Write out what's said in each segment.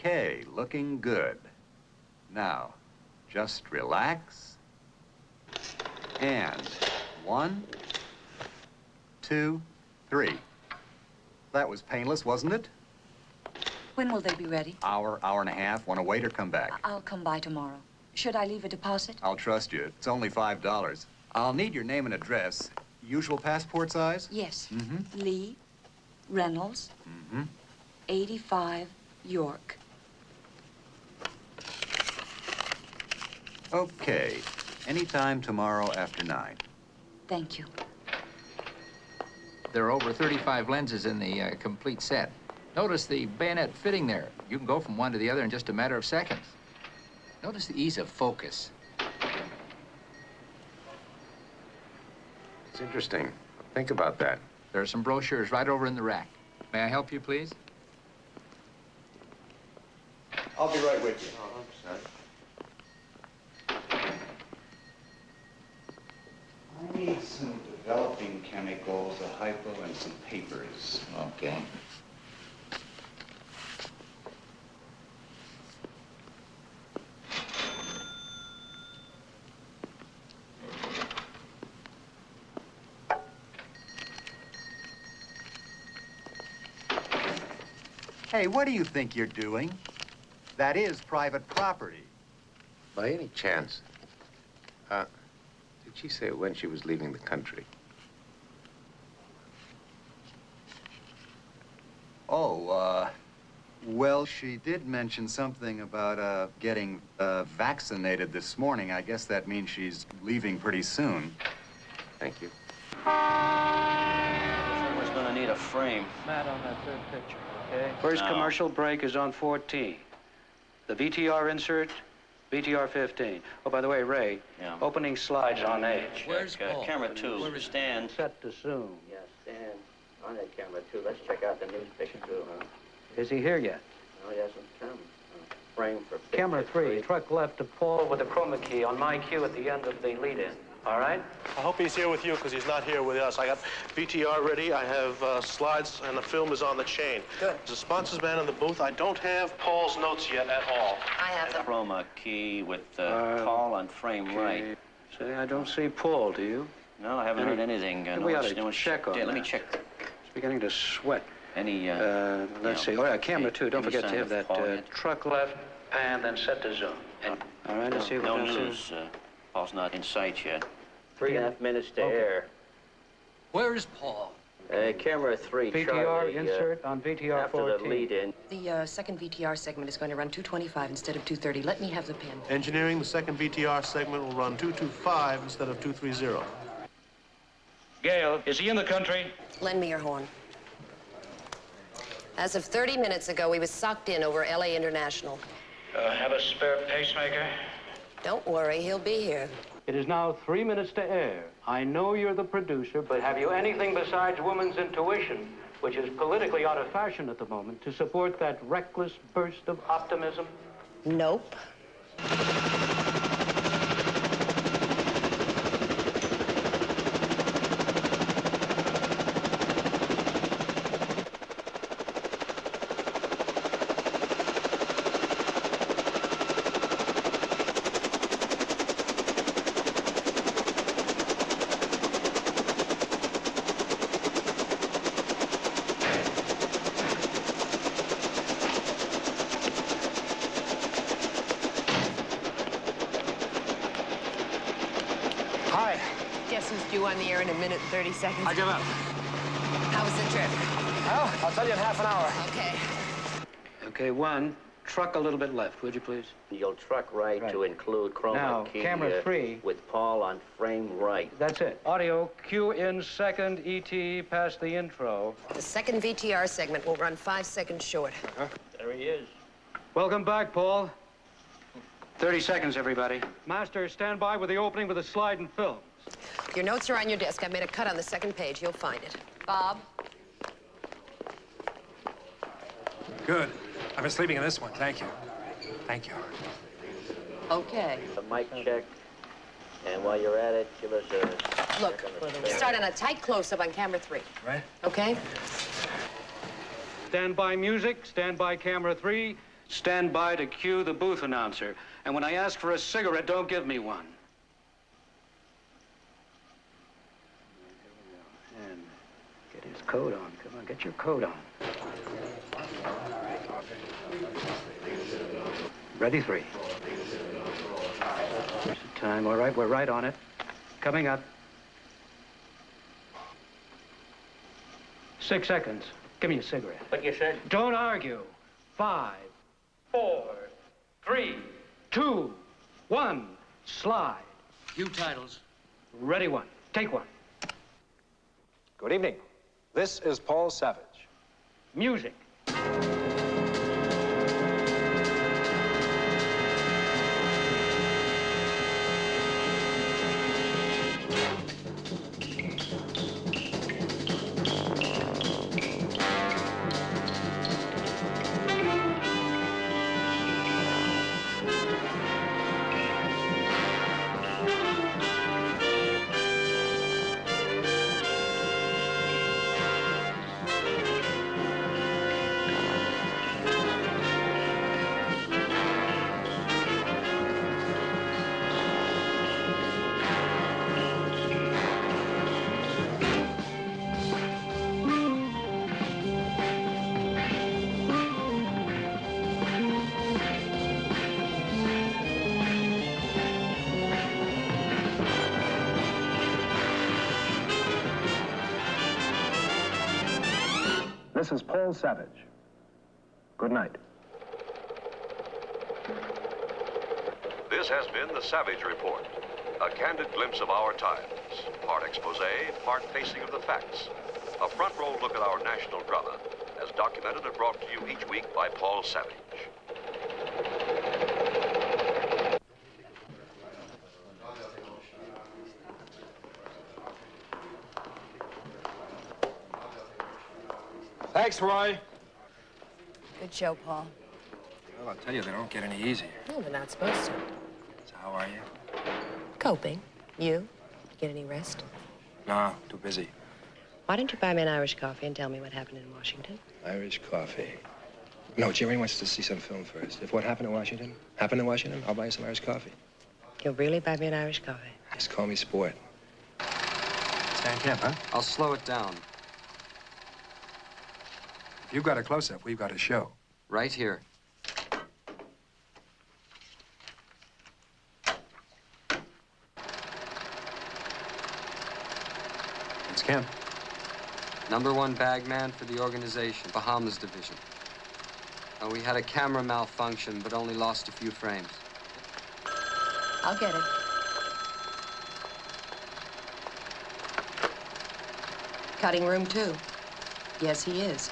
Okay, looking good. Now, just relax. And 1, 2, 3. That was painless, wasn't it? When will they be ready? Hour and a half. Want to wait or come back? I'll come by tomorrow. Should I leave a deposit? I'll trust you. It's only $5. I'll need your name and address. Usual passport size? Yes. Mm-hmm. Lee Reynolds, 85 York. Okay. Anytime tomorrow after 9. Thank you. There are over 35 lenses in the complete set. Notice the bayonet fitting there. You can go from one to the other in just a matter of seconds. Notice the ease of focus. It's interesting. Think about that. There are some brochures right over in the rack. May I help you, please? I'll be right with you. I need some developing chemicals, a hypo, and some papers. Okay. Hey, what do you think you're doing? That is private property. By any chance, did she say when she was leaving the country? Oh, well, she did mention something about, getting, vaccinated this morning. I guess that means she's leaving pretty soon. Thank you. Someone's gonna need a frame. Matt on that third picture, okay? First Commercial break is on 14. The VTR insert, VTR 15. Oh, by the way, Ray, opening slides on age. Where's camera 2? Stand. Set to zoom. Yes, stand on that camera, too. Let's check out the news picture, too, huh? Is he here yet? No, he hasn't come. Frame for picture Camera 3, truck left to Paul with the chroma key on my cue at the end of the lead-in. All right? I hope he's here with you because he's not here with us. I got VTR ready. I have slides, and the film is on the chain. Good. There's a sponsors man in the booth. I don't have Paul's notes yet at all. I have them. Chroma key with Paul on frame right. Say, I don't see Paul, do you? No, I haven't heard anything. We ought to check on that. Let me check. It's beginning to sweat. Any, let's see. Oh, yeah, camera 2. Don't forget to have that Paul yet? truck left and then set to zoom. All right, let's see what No that's news. Paul's not in sight yet. 3.5 minutes to air. Where is Paul? Camera 3, VTR Charlie, insert on VTR after 14. the lead-in. The second VTR segment is going to run 225 instead of 230. Let me have the pen. Engineering, the second VTR segment will run 225 instead of 230. Gail, is he in the country? Lend me your horn. As of 30 minutes ago, he was socked in over L.A. International. Have a spare pacemaker? Don't worry, he'll be here. It is now 3 minutes to air. I know you're the producer, but have you anything besides woman's intuition, which is politically out of fashion at the moment, to support that reckless burst of optimism? Nope. Guess who's due on the air in a minute and 30 seconds? I give up. How was the trip? Well, I'll tell you in half an hour. Okay. Okay, 1, truck a little bit left, would you please? You'll truck right to include chroma Now, key camera 3. with Paul on frame right. That's it. Audio, cue in second, ET, past the intro. The second VTR segment will run 5 seconds short. There he is. Welcome back, Paul. 30 seconds, everybody. Master, stand by with the opening with the slide and film. Your notes are on your desk. I've made a cut on the second page. You'll find it. Bob? Good. I've been sleeping in this one. Thank you. Thank you. Okay. A mic check. And while you're at it, give us a... Look, start on a tight close-up on camera 3. Right. Okay? Stand by music, stand by camera 3. Stand by to cue the booth announcer. And when I ask for a cigarette, don't give me one. And get his coat on. Come on, get your coat on. Ready, 3. Here's the time. All right, we're right on it. Coming up. 6 seconds. Give me a cigarette. What you said? Don't argue. 5, 4, 3, 2, 1. Slide. Few titles. Ready, 1. Take 1. Good evening. This is Paul Savage. Music. This is Paul Savage. Good night. This has been the Savage Report, a candid glimpse of our times, part expose, part facing of the facts, a front-row look at our national drama, as documented and brought to you each week by Paul Savage. Thanks, Roy. Good show, Paul. Well, I'll tell you, they don't get any easier. No, they're not supposed to. So how are you? Coping. You? Get any rest? No, too busy. Why don't you buy me an Irish coffee and tell me what happened in Washington? Irish coffee. No, Jerry wants to see some film first. If what happened in Washington happened in Washington, I'll buy you some Irish coffee. You'll really buy me an Irish coffee? Just call me Sport. Stand camp, huh? I'll slow it down. If you've got a close-up, we've got a show. Right here. It's Kemp. #1 bagman for the organization, Bahamas Division. We had a camera malfunction, but only lost a few frames. I'll get it. Cutting room 2. Yes, he is.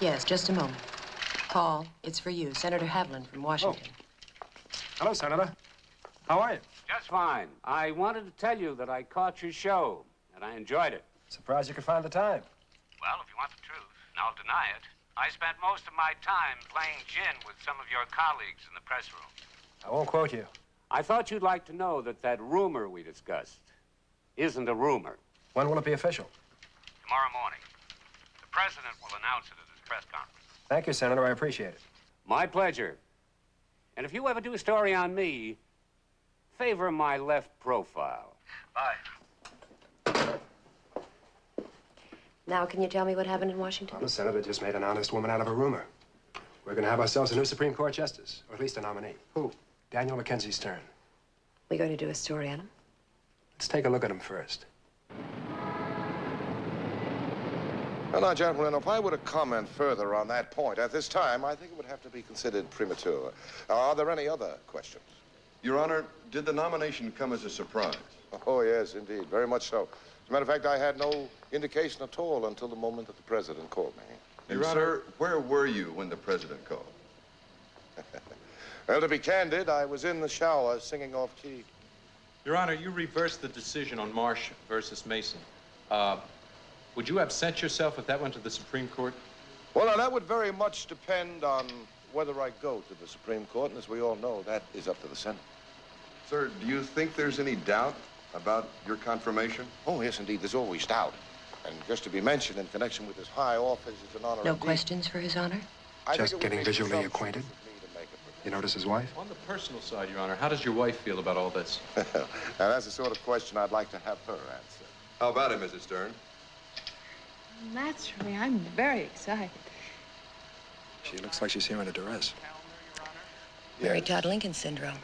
Yes, just a moment. Paul, it's for you, Senator Haviland from Washington. Hello, Senator. How are you? Just fine. I wanted to tell you that I caught your show, and I enjoyed it. Surprised you could find the time. Well, if you want the truth, and I'll deny it, I spent most of my time playing gin with some of your colleagues in the press room. I won't quote you. I thought you'd like to know that that rumor we discussed isn't a rumor. When will it be official? Tomorrow morning. The president will announce it at his press conference. Thank you, Senator. I appreciate it. My pleasure. And if you ever do a story on me, favor my left profile. Bye. Now, can you tell me what happened in Washington? Well, the senator just made an honest woman out of a rumor. We're going to have ourselves a new Supreme Court justice, or at least a nominee. Who? Daniel Mackenzie's turn. We going to do a story on him? Let's take a look at him first. Well, now, gentlemen, if I were to comment further on that point at this time, I think it would have to be considered premature. Are there any other questions? Your Honor, did the nomination come as a surprise? Oh, yes, indeed. Very much so. As a matter of fact, I had no indication at all until the moment that the president called me. And, sir, where were you when the president called? Well, to be candid, I was in the shower singing off key. Your Honor, you reversed the decision on Marsh versus Mason. Would you absent yourself if that went to the Supreme Court? Well, now, that would very much depend on whether I go to the Supreme Court, and as we all know, that is up to the Senate. Sir, do you think there's any doubt about your confirmation? Oh, yes, indeed. There's always doubt. And just to be mentioned in connection with this high office is an honor No indeed. questions for His Honor? Just getting visually acquainted? You notice his wife? On the personal side, Your Honor, how does your wife feel about all this? Now, that's the sort of question I'd like to have her answer. How about it, Mrs. Stern? Naturally, I'm very excited. She looks like she's here under duress. Mary Todd Lincoln syndrome.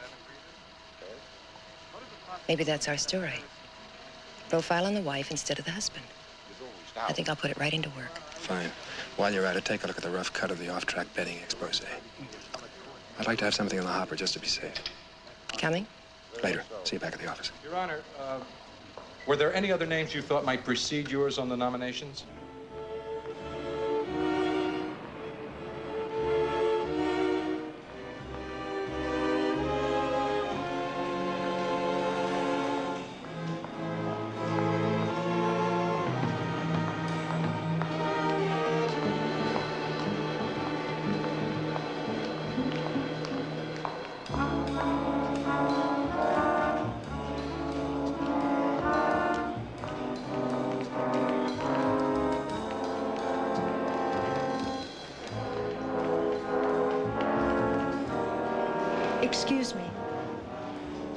Maybe that's our story. Profile on the wife instead of the husband. I think I'll put it right into work. Fine. While you're at it, take a look at the rough cut of the off-track betting expose. I'd like to have something in the hopper just to be safe. Coming? Later. See you back at the office. Your Honor, were there any other names you thought might precede yours on the nominations? Excuse me.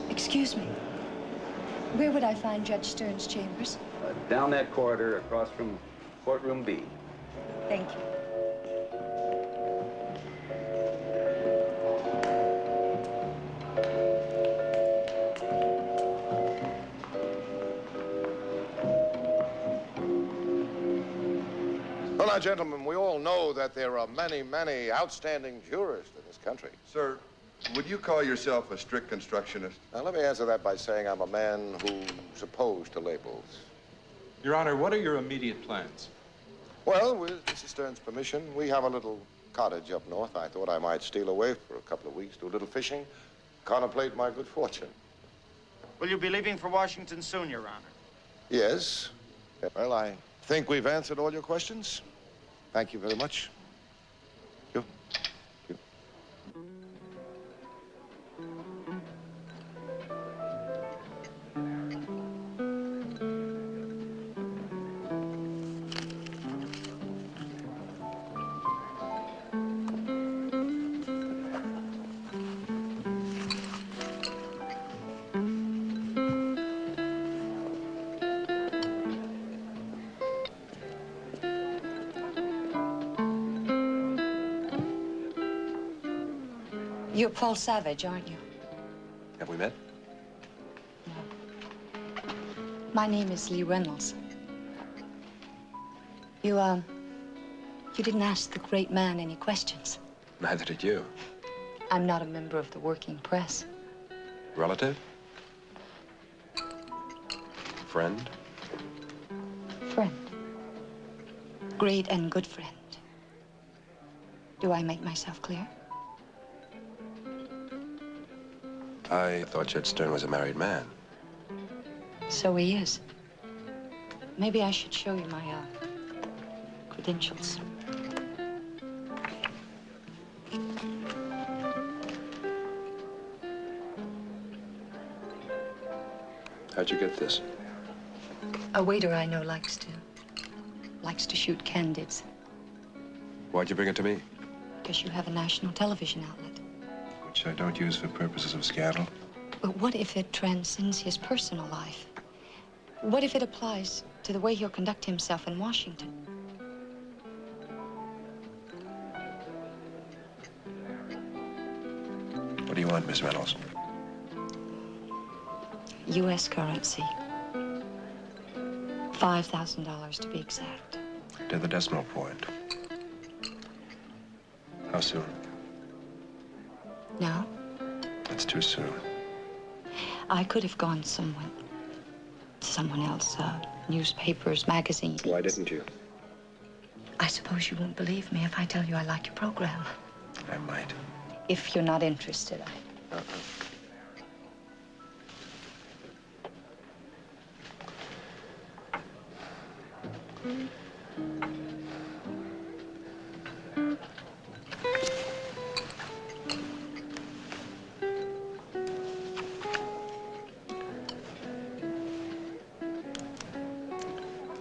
Excuse me. Where would I find Judge Stern's chambers? Down that corridor across from courtroom B. Thank you. Well, now, gentlemen, we all know that there are many, many outstanding jurists in this country. Sir, would you call yourself a strict constructionist? Now, let me answer that by saying I'm a man who's opposed to labels. Your Honor, what are your immediate plans? Well, with Mrs. Stern's permission, we have a little cottage up north. I thought I might steal away for a couple of weeks, do a little fishing, contemplate my good fortune. Will you be leaving for Washington soon, Your Honor? Yes. Well, I think we've answered all your questions. Thank you very much. You. You're Paul Savage, aren't you? Have we met? My name is Lee Reynolds. You didn't ask the great man any questions. Neither did you. I'm not a member of the working press. Relative? Friend? Friend. Great and good friend. Do I make myself clear? I thought Judge Stern was a married man. So he is. Maybe I should show you my, credentials. How'd you get this? A waiter I know likes to shoot candidates. Why'd you bring it to me? Because you have a national television outlet. Which I don't use for purposes of scandal. But what if it transcends his personal life? What if it applies to the way he'll conduct himself in Washington? What do you want, Miss Reynolds? U.S. currency. $5,000 to be exact. To the decimal point. How soon? No? It's too soon. I could have gone someone else, newspapers, magazines. Why didn't you? I suppose you won't believe me if I tell you I like your program. I might. If you're not interested,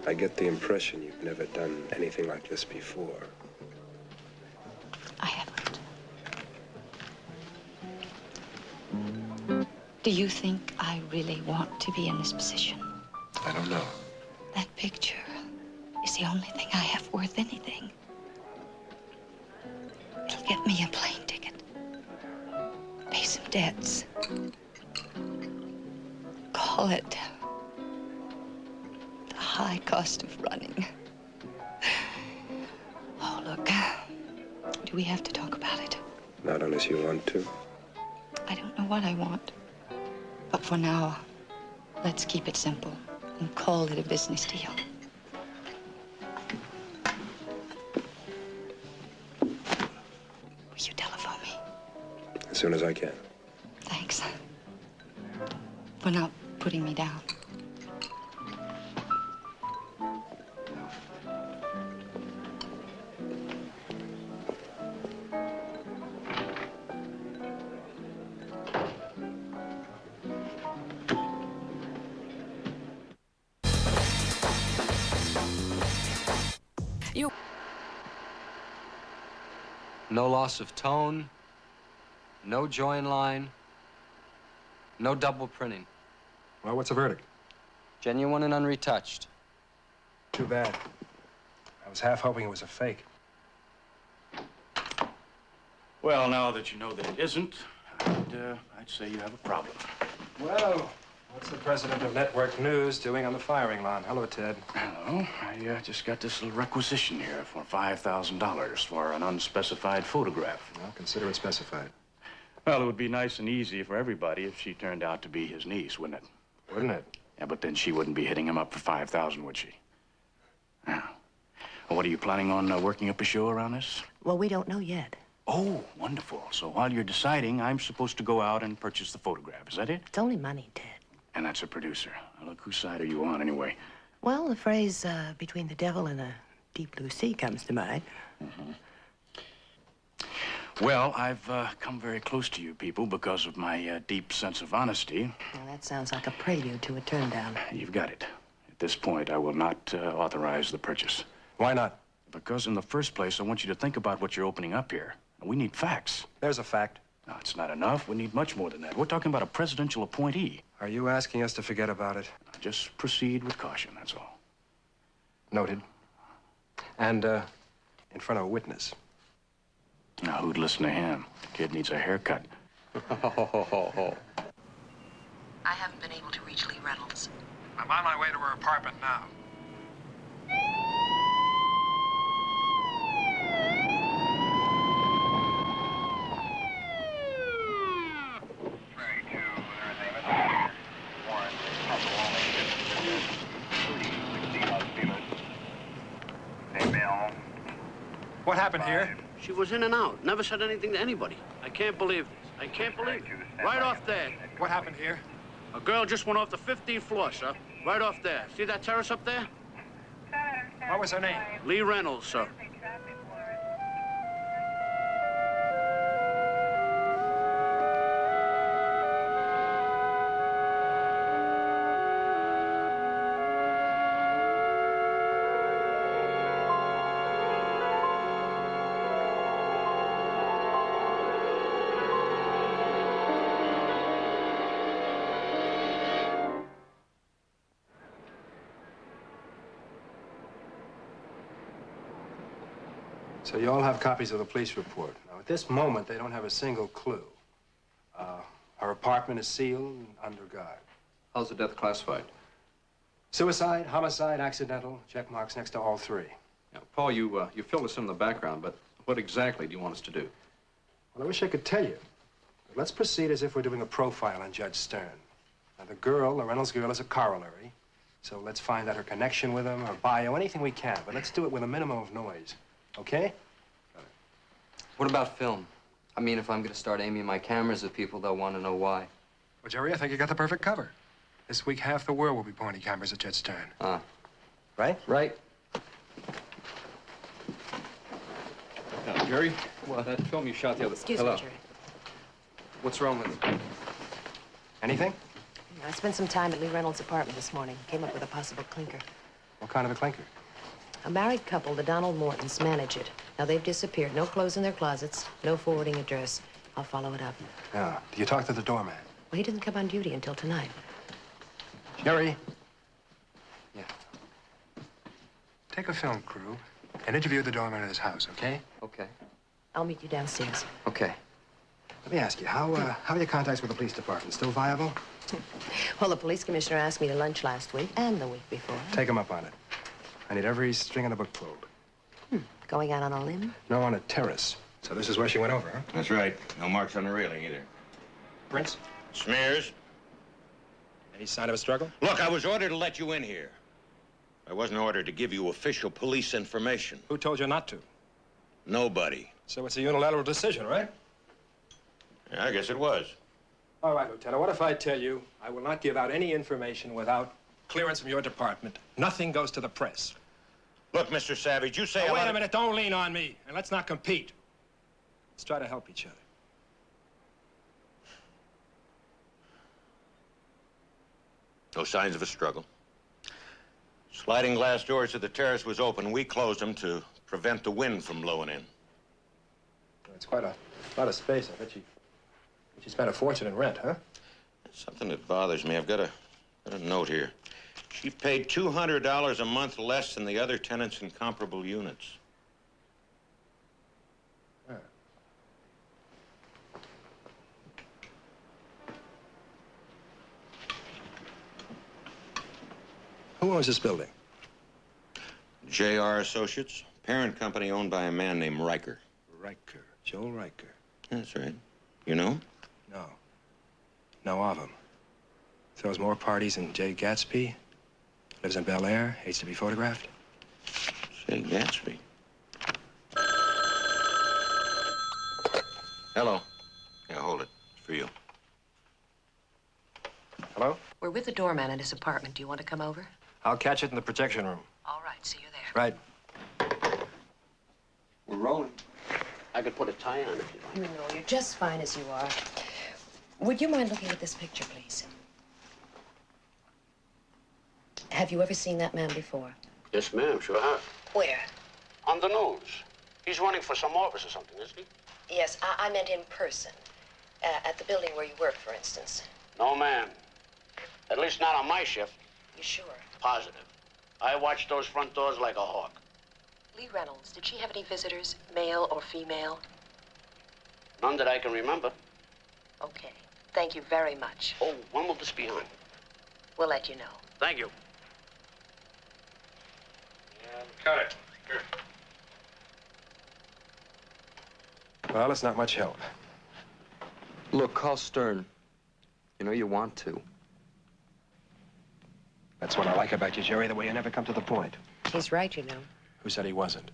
I get the impression you've never done anything like this before. I Do you think I really want to be in this position? I don't know. That picture is the only thing I have worth anything. It'll get me a plane ticket, pay some debts. Call it the high cost of running. Oh, look, do we have to talk about it? Not unless you want to. I don't know what I want. But for now, let's keep it simple and call it a business deal. Will you telephone me? As soon as I can. Thanks. For not putting me down. No loss of tone, no join line, no double printing. Well, what's the verdict? Genuine and unretouched. Too bad. I was half hoping it was a fake. Well, now that you know that it isn't, I'd say you have a problem. Well, what's the president of Network News doing on the firing line? Hello, Ted. Hello. I just got this little requisition here for $5,000 for an unspecified photograph. Well, consider it specified. Well, it would be nice and easy for everybody if she turned out to be his niece, wouldn't it? Wouldn't it? Yeah, but then she wouldn't be hitting him up for $5,000, would she? Yeah. Well, what are you planning on working up a show around this? Well, we don't know yet. Oh, wonderful. So while you're deciding, I'm supposed to go out and purchase the photograph. Is that it? It's only money, Ted. And that's a producer. Now, look, whose side are you on, anyway? Well, the phrase, between the devil and a deep blue sea comes to mind. Mm-hmm. Well, I've come very close to you people because of my deep sense of honesty. Well, that sounds like a prelude to a turn down. You've got it. At this point, I will not authorize the purchase. Why not? Because in the first place, I want you to think about what you're opening up here. We need facts. There's a fact. No, it's not enough. We need much more than that. We're talking about a presidential appointee. Are you asking us to forget about it? Just proceed with caution, that's all. Noted. And, in front of a witness. Now, who'd listen to him? The kid needs a haircut. I haven't been able to reach Lee Reynolds. I'm on my way to her apartment now. What happened here? She was in and out. Never said anything to anybody. I can't believe this. I can't believe it. Right off there. What happened here? A girl just went off the 15th floor, sir. Right off there. See that terrace up there? What was her name? Lee Reynolds, sir. So you all have copies of the police report. Now, at this moment, they don't have a single clue. Her apartment is sealed and under guard. How's the death classified? Suicide, homicide, accidental, check marks next to all three. Now, Paul, you filled us in the background, but what exactly do you want us to do? Well, I wish I could tell you. But let's proceed as if we're doing a profile on Judge Stern. Now, the Reynolds girl, is a corollary. So let's find out her connection with him, her bio, anything we can. But let's do it with a minimum of noise. Okay? What about film? I mean, if I'm going to start aiming my cameras at people, they'll want to know why. Well, Jerry, I think you got the perfect cover. This week, half the world will be pointing cameras at Judge Stern. Right? Right. Now, Jerry, well, that film you shot the other... Excuse me, Jerry. What's wrong with it? Anything? I spent some time at Lee Reynolds' apartment this morning. Came up with a possible clinker. What kind of a clinker? A married couple, the Donald Mortons, manage it. Now, they've disappeared. No clothes in their closets, no forwarding address. I'll follow it up. Yeah. Do you talk to the doorman? Well, he doesn't come on duty until tonight. Jerry. Yeah. Take a film crew and interview the doorman at his house, okay? Okay. I'll meet you downstairs. Okay. Let me ask you, how are your contacts with the police department? Still viable? Well, the police commissioner asked me to lunch last week and the week before. Take him up on it. I need every string in the book pulled. Going out on a limb? No, on a terrace. So this is where she went over, huh? That's right. No marks on the railing either. Prints? Smears. Any sign of a struggle? Look, I was ordered to let you in here. I wasn't ordered to give you official police information. Who told you not to? Nobody. So it's a unilateral decision, right? Yeah, I guess it was. All right, Lieutenant, what if I tell you I will not give out any information without clearance from your department? Nothing goes to the press. Look, Mr. Savage, you say Now, wait a minute, don't lean on me, and let's not compete. Let's try to help each other. No signs of a struggle. Sliding glass doors to the terrace was open. We closed them to prevent the wind from blowing in. It's quite a lot of space. I bet you spent a fortune in rent, huh? Something that bothers me. I've got a note here. She paid $200 a month less than the other tenants in comparable units. Yeah. Who owns this building? J.R. Associates, parent company owned by a man named Ryker. Ryker. Joel Ryker. That's right. You know? No. Know of him. Throws more parties than Jay Gatsby. Lives in Bel Air. Hates to be photographed. Jay Gatsby. Hello. Yeah, hold it. It's for you. Hello? We're with the doorman at his apartment. Do you want to come over? I'll catch it in the projection room. All right, see you there. Right. We're rolling. I could put a tie on if you like. No, you're just fine as you are. Would you mind looking at this picture, please? Have you ever seen that man before? Yes, ma'am, sure have. Where? On the news. He's running for some office or something, isn't he? Yes, I meant in person. At the building where you work, for instance. No, ma'am. At least not on my shift. You sure? Positive. I watch those front doors like a hawk. Lee Reynolds, did she have any visitors, male or female? None that I can remember. Okay. Thank you very much. Oh, when will this be on? We'll let you know. Thank you. Cut it. Here. Well, it's not much help. Look, call Stern. You know you want to. That's what I like about you, Jerry, the way you never come to the point. He's right, you know. Who said he wasn't?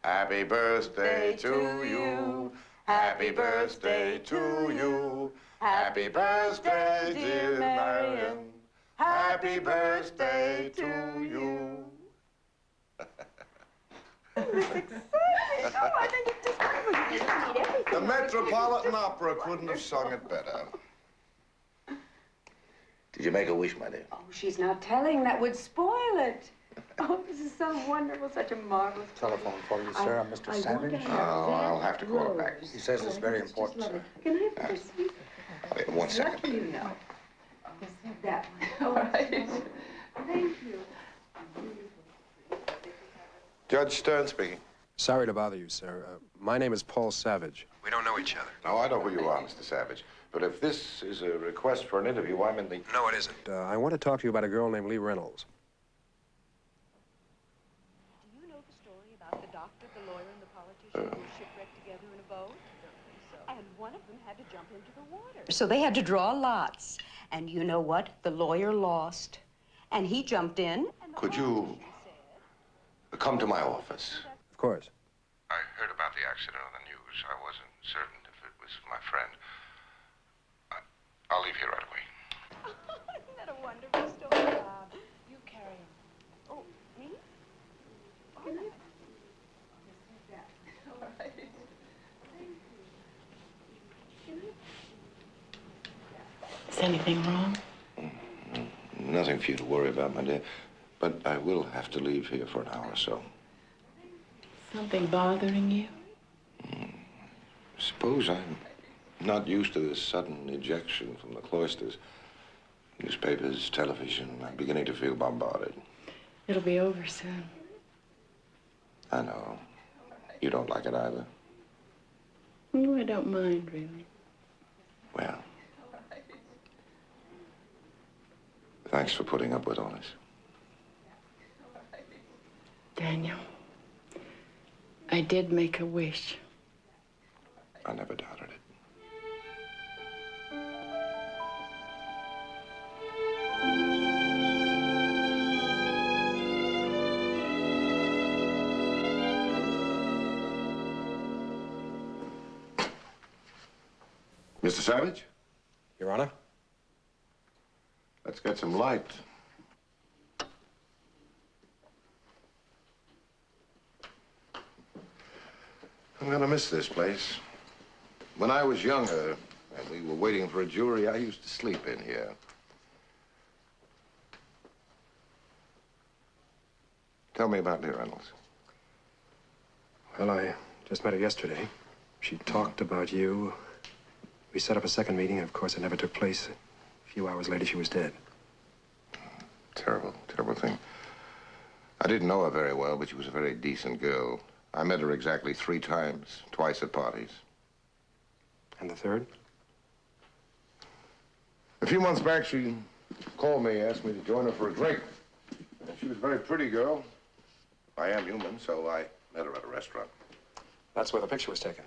Happy birthday to you. Happy birthday to you. Happy birthday, dear Marion. Happy birthday to you. The Metropolitan Opera couldn't have sung it better. Did you make a wish, my dear? Oh, she's not telling. That would spoil it. Oh, this is so wonderful, such a marvelous... Telephone for you, sir. I'm Mr. Savage. Oh, I'll have to call her back. He says it's very important, sir. Can I have this? Wait 1 second. What do you know? Yes, that one. All right. Thank you. Judge Stern speaking. Sorry to bother you, sir. My name is Paul Savage. We don't know each other. No, I know who you are, Mr. Savage. But if this is a request for an interview, I'm in the... No, it isn't. I want to talk to you about a girl named Lee Reynolds. Do you know the story about the doctor, the lawyer, and the politician who were shipwrecked together in a boat? And one of them had to jump into the water. So they had to draw lots. And you know what? The lawyer lost. And he jumped in. Could you come to my office? Of course. I heard about the accident on the news. I wasn't certain if it was my friend. I'll leave here right away. Isn't that a wonderful story, Bob? You carry him. Oh, me? Oh, no. All right. Is anything wrong? Nothing for you to worry about, my dear. But I will have to leave here for an hour or so. Something bothering you? Suppose I'm not used to this sudden ejection from the cloisters. Newspapers, television, I'm beginning to feel bombarded. It'll be over soon. I know. You don't like it either? Oh, I don't mind, really. Well, thanks for putting up with all this. Daniel, I did make a wish. I never doubted it. Mr. Savage? Your Honor? Let's get some light. I'm gonna miss this place. When I was younger and we were waiting for a jury, I used to sleep in here. Tell me about Lee Reynolds. Well, I just met her yesterday. She talked about you. We set up a second meeting, and of course, it never took place. A few hours later, she was dead. Terrible, terrible thing. I didn't know her very well, but she was a very decent girl. I met her exactly 3 times, twice at parties. And the third? A few months back, she called me, asked me to join her for a drink. And she was a very pretty girl. I am human, so I met her at a restaurant. That's where the picture was taken.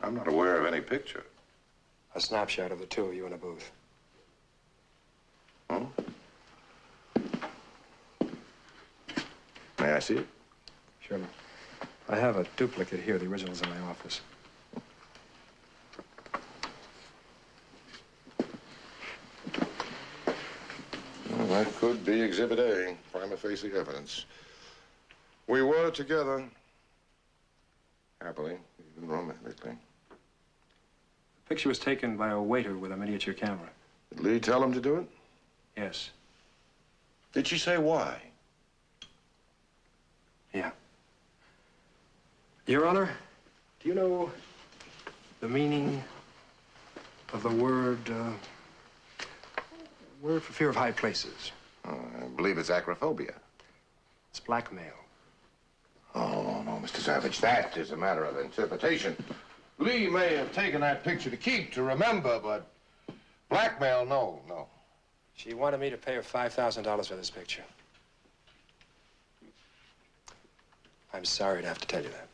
I'm not aware of any picture. A snapshot of the two of you in a booth. Hmm? May I see it? Sure. I have a duplicate here. The original's in my office. Well, that could be Exhibit A, prima facie evidence. We were together, happily, even romantically. The picture was taken by a waiter with a miniature camera. Did Lee tell him to do it? Yes. Did she say why? Yeah. Your Honor, do you know the meaning of the word for fear of high places? I believe it's acrophobia. It's blackmail. Oh, no, Mr. Savage, that is a matter of interpretation. Lee may have taken that picture to keep, to remember, but blackmail, no. She wanted me to pay her $5,000 for this picture. I'm sorry to have to tell you that.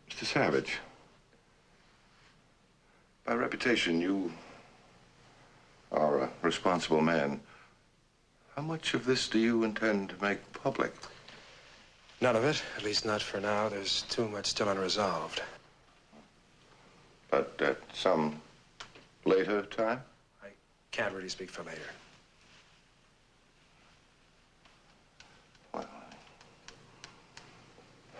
Mr. Savage, by reputation, you are a responsible man. How much of this do you intend to make public? None of it, at least not for now. There's too much still unresolved. But at some later time? I can't really speak for later. Well,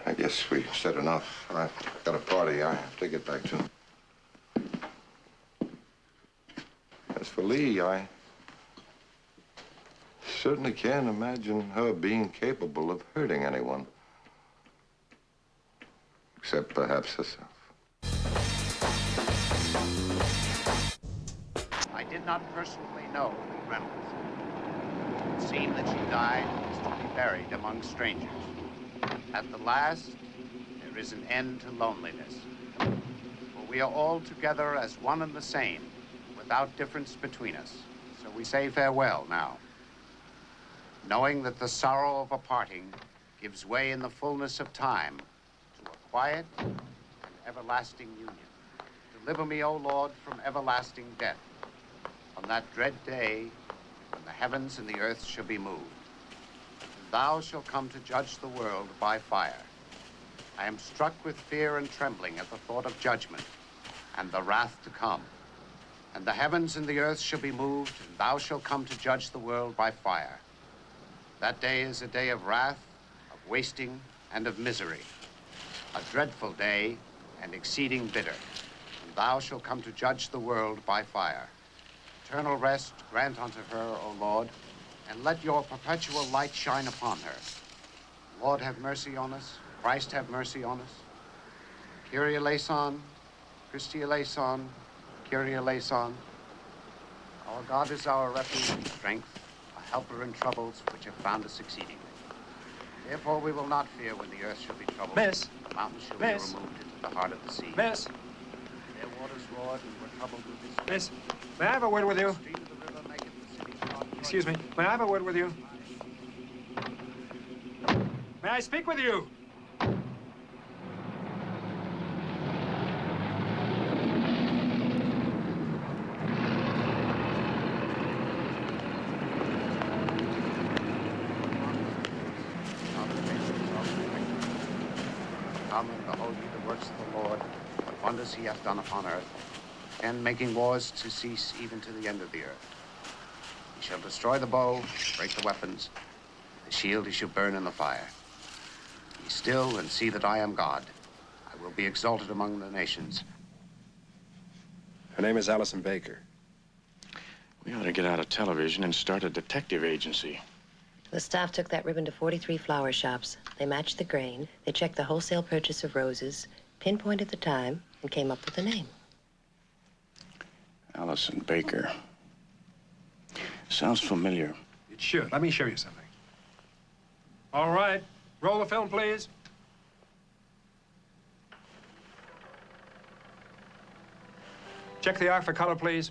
I guess we've said enough. I've got a party I have to get back to. As for Lee, I certainly can't imagine her being capable of hurting anyone. Except perhaps herself. I did not personally know Lee Reynolds. It seemed that she died to be buried among strangers. At the last, there is an end to loneliness. For we are all together as one and the same, without difference between us. So we say farewell now, knowing that the sorrow of a parting gives way in the fullness of time to a quiet and everlasting union. Deliver me, O Lord, from everlasting death, on that dread day when the heavens and the earth shall be moved. And thou shalt come to judge the world by fire. I am struck with fear and trembling at the thought of judgment and the wrath to come. And the heavens and the earth shall be moved, and thou shalt come to judge the world by fire. That day is a day of wrath, of wasting, and of misery. A dreadful day, and exceeding bitter. And thou shalt come to judge the world by fire. Eternal rest grant unto her, O Lord, and let your perpetual light shine upon her. Lord, have mercy on us. Christ, have mercy on us. Kyrie eleison, Christi eleison, Kyrie eleison. Our God is our refuge and strength, a helper in troubles which have found us exceedingly. Therefore we will not fear when the earth shall be troubled. Miss. The mountains shall Miss. be removed into the heart of the sea. Miss. Their waters roared and were troubled with this. Miss, may I have a word with you? Stream of the river maketh the city strong. Excuse me. May I have a word with you? May I speak with you? Come and behold ye the works of the Lord, what wonders he hath done upon earth, and making wars to cease even to the end of the earth. He shall destroy the bow, break the weapons, the shield he shall burn in the fire. Be still and see that I am God. I will be exalted among the nations. Her name is Allison Baker. We ought to get out of television and start a detective agency. The staff took that ribbon to 43 flower shops. They matched the grain. They checked the wholesale purchase of roses, pinpointed the time, and came up with the name. Allison Baker. Sounds familiar. It should. Let me show you something. All right. Roll the film, please. Check the arc for color, please.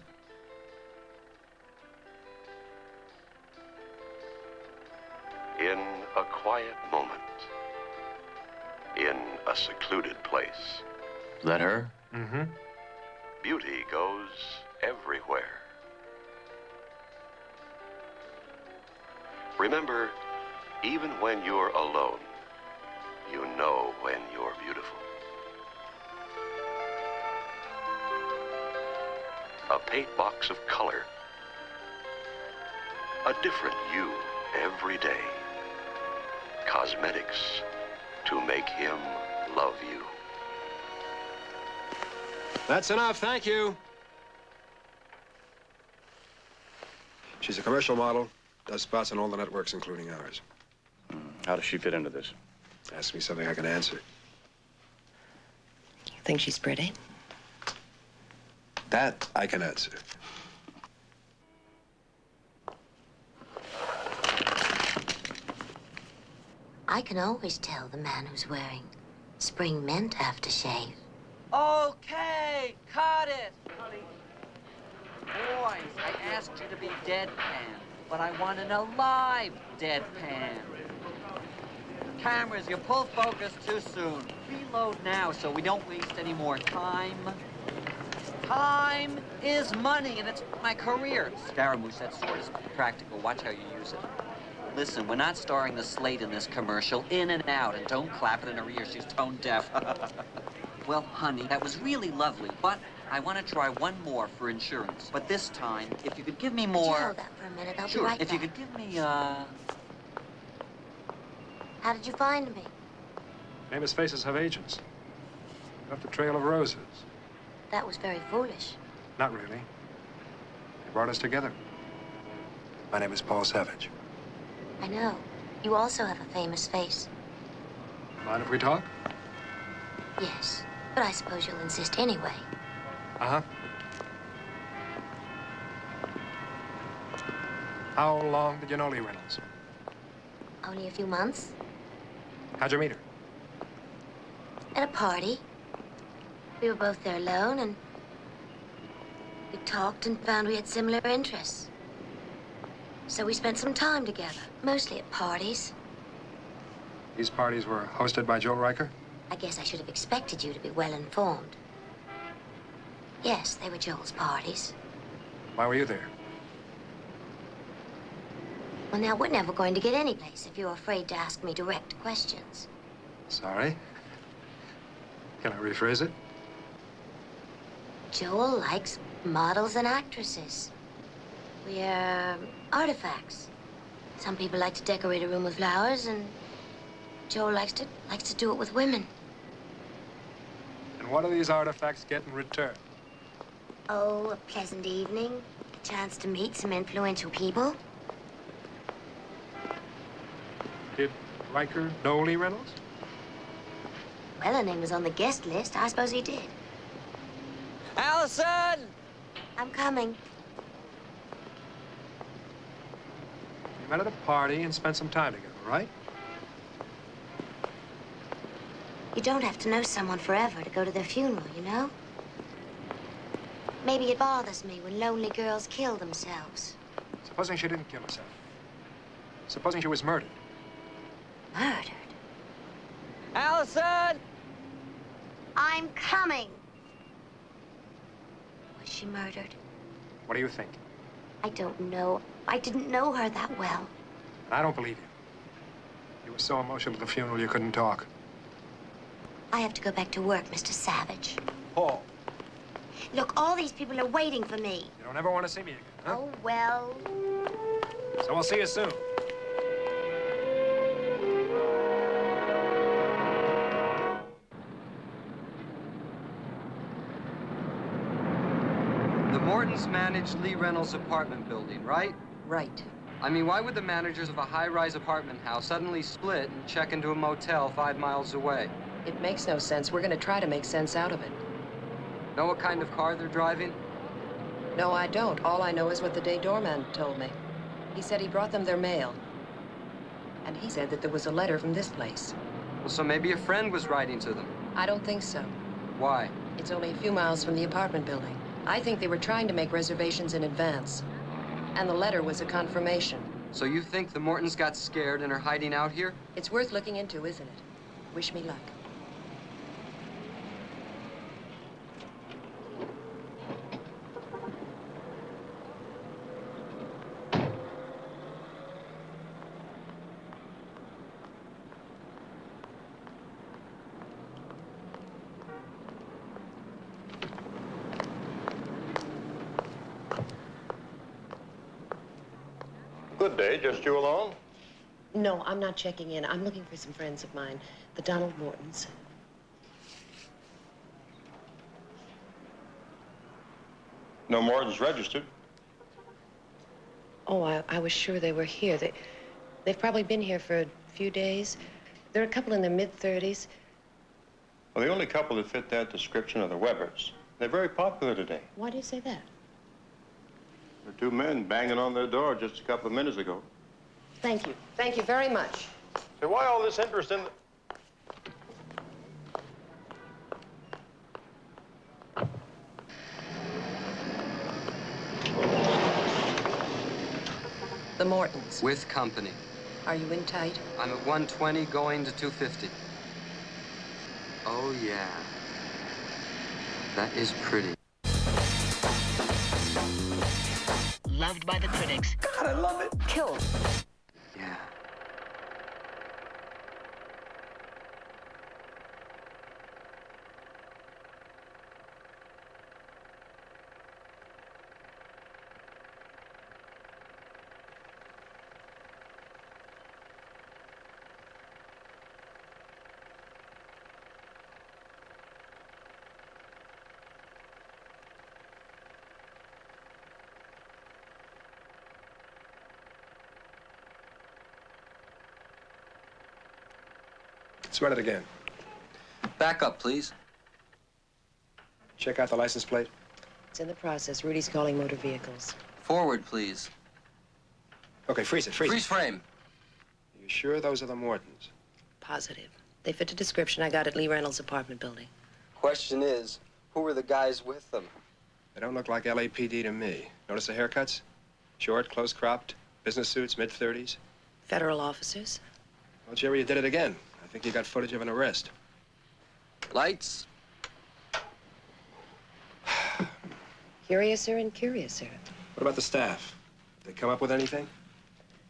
In a quiet moment, in a secluded place, Is that her? Mm-hmm. beauty goes everywhere. Remember, even when you're alone, you know when you're beautiful. A paint box of color. A different you every day. Cosmetics to make him love you. That's enough. Thank you. She's a commercial model. Does spots on all the networks, including ours. How does she fit into this? Ask me something I can answer. You think she's pretty? That I can answer. I can always tell the man who's wearing spring mint aftershave. Okay, cut it. Honey. Boys, I asked you to be deadpan, but I want an alive deadpan. Cameras, you pull focus too soon. Reload now so we don't waste any more time. Time is money, and it's my career. Scaramouche, that sword is practical. Watch how you use it. Listen, we're not starring the slate in this commercial. In and out, and don't clap it in her ear. She's tone deaf. Well, honey, that was really lovely, but I want to try one more for insurance. But this time, if you could give me more... Could you hold that for a minute? I'll Sure, be right if back. you could give me, How did you find me? Famous faces have agents. Left a trail of roses. That was very foolish. Not really. They brought us together. My name is Paul Savage. I know. You also have a famous face. Mind if we talk? Yes, but I suppose you'll insist anyway. Uh-huh. How long did you know Lee Reynolds? Only a few months. How'd you meet her? At a party. We were both there alone, and we talked and found we had similar interests. So we spent some time together, mostly at parties. These parties were hosted by Joel Ryker? I guess I should have expected you to be well informed. Yes, they were Joel's parties. Why were you there? Well, now, we're never going to get any place if you're afraid to ask me direct questions. Sorry. Can I rephrase it? Joel likes models and actresses. We're artifacts. Some people like to decorate a room with flowers, and Joel likes to do it with women. And And what do these artifacts get in return? Oh, a pleasant evening. A chance to meet some influential people. Did Ryker know Lee Reynolds? Well, her name was on the guest list. I suppose he did. Allison! I'm coming. You met at a party and spent some time together, right? You don't have to know someone forever to go to their funeral, you know? Maybe it bothers me when lonely girls kill themselves. Supposing she didn't kill herself. Supposing she was murdered. Murdered? Allison! I'm coming. Was she murdered? What do you think? I don't know. I didn't know her that well. And I don't believe you. You were so emotional at the funeral you couldn't talk. I have to go back to work, Mr. Savage. Paul. Look, all these people are waiting for me. You don't ever want to see me again, huh? Oh, well. So we'll see you soon. The Mortons managed Lee Reynolds' apartment building, right? Right. I mean, why would the managers of a high-rise apartment house suddenly split and check into a motel 5 miles away? It makes no sense. We're going to try to make sense out of it. Know what kind of car they're driving? No, I don't. All I know is what the day doorman told me. He said he brought them their mail. And he said that there was a letter from this place. Well, so maybe a friend was writing to them. I don't think so. Why? It's only a few miles from the apartment building. I think they were trying to make reservations in advance. And the letter was a confirmation. So you think the Mortons got scared and are hiding out here? It's worth looking into, isn't it? Wish me luck. Good day, just you alone? No, I'm not checking in. I'm looking for some friends of mine, the Donald Mortons. No Morton's registered. Oh, I was sure they were here. They've probably been here for a few days. They're a couple in their mid-30s. Well, the only couple that fit that description are the Webbers. They're very popular today. Why do you say that? There are 2 men banging on their door just a couple of minutes ago. Thank you. Thank you very much. Say, why all this interest in the... The Mortons. With company. Are you in tight? I'm at 120 going to 250. Oh, yeah. That is pretty. Loved by the critics. God, I love it. Killed. Yeah. Let's run it again. Back up, please. Check out the license plate. It's in the process. Rudy's calling motor vehicles. Forward, please. Okay, freeze it, freeze Freeze it. frame. Are you sure those are the Mortons? Positive. They fit the description I got at Lee Reynolds' apartment building. Question is, who were the guys with them? They don't look like LAPD to me. Notice the haircuts? Short, close-cropped, business suits, mid-30s. Federal officers. Well, Jerry, you did it again. I think you got footage of an arrest. Lights? Curiouser and curiouser. What about the staff? They come up with anything?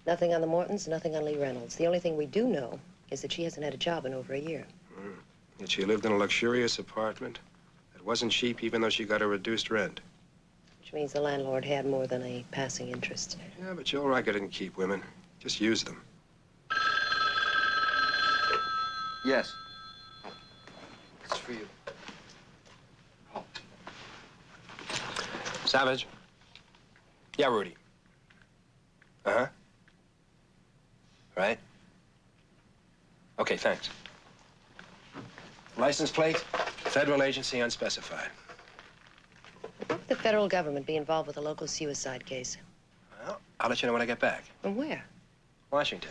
Nothing on the Mortons, nothing on Lee Reynolds. The only thing we do know is that she hasn't had a job in over a year. Yet she lived in a luxurious apartment that wasn't cheap even though she got a reduced rent. Which means the landlord had more than a passing interest. Yeah, but Joe Ryker didn't keep women. Just used them. Yes. It's for you. Savage? Yeah, Rudy. Uh-huh. Right? Okay, thanks. License plate, federal agency unspecified. Why would the federal government be involved with a local suicide case? Well, I'll let you know when I get back. From where? Washington.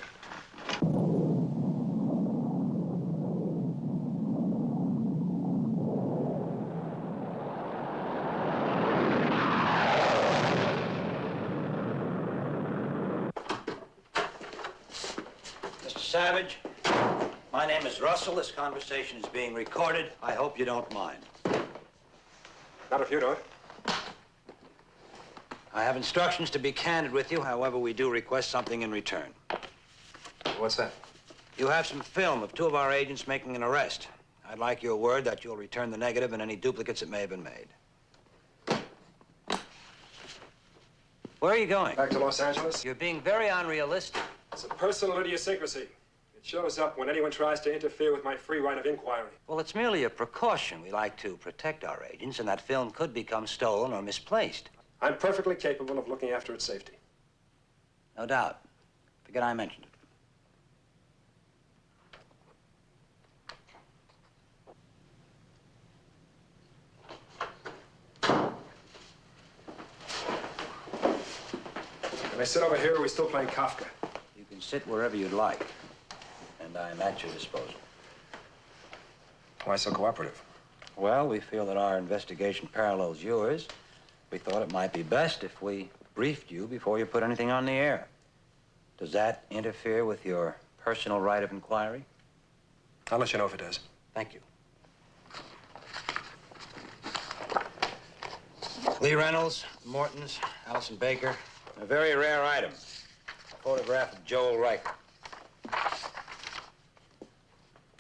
Mr. Savage, my name is Russell. This conversation is being recorded. I hope you don't mind. Not if you don't. I have instructions to be candid with you. However, we do request something in return. What's that? You have some film of two of our agents making an arrest. I'd like your word that you'll return the negative and any duplicates that may have been made. Where are you going? Back to Los Angeles. You're being very unrealistic. It's a personal idiosyncrasy. It shows up when anyone tries to interfere with my free right of inquiry. Well, it's merely a precaution. We like to protect our agents, and that film could become stolen or misplaced. I'm perfectly capable of looking after its safety. No doubt. Forget I mentioned it. Can I sit over here or are we still playing Kafka? You can sit wherever you'd like, and I'm at your disposal. Why so cooperative? Well, we feel that our investigation parallels yours. We thought it might be best if we briefed you before you put anything on the air. Does that interfere with your personal right of inquiry? I'll let you know if it does. Thank you. Lee Reynolds, Mortons, Allison Baker. A very rare item. A photograph of Joel Ryker.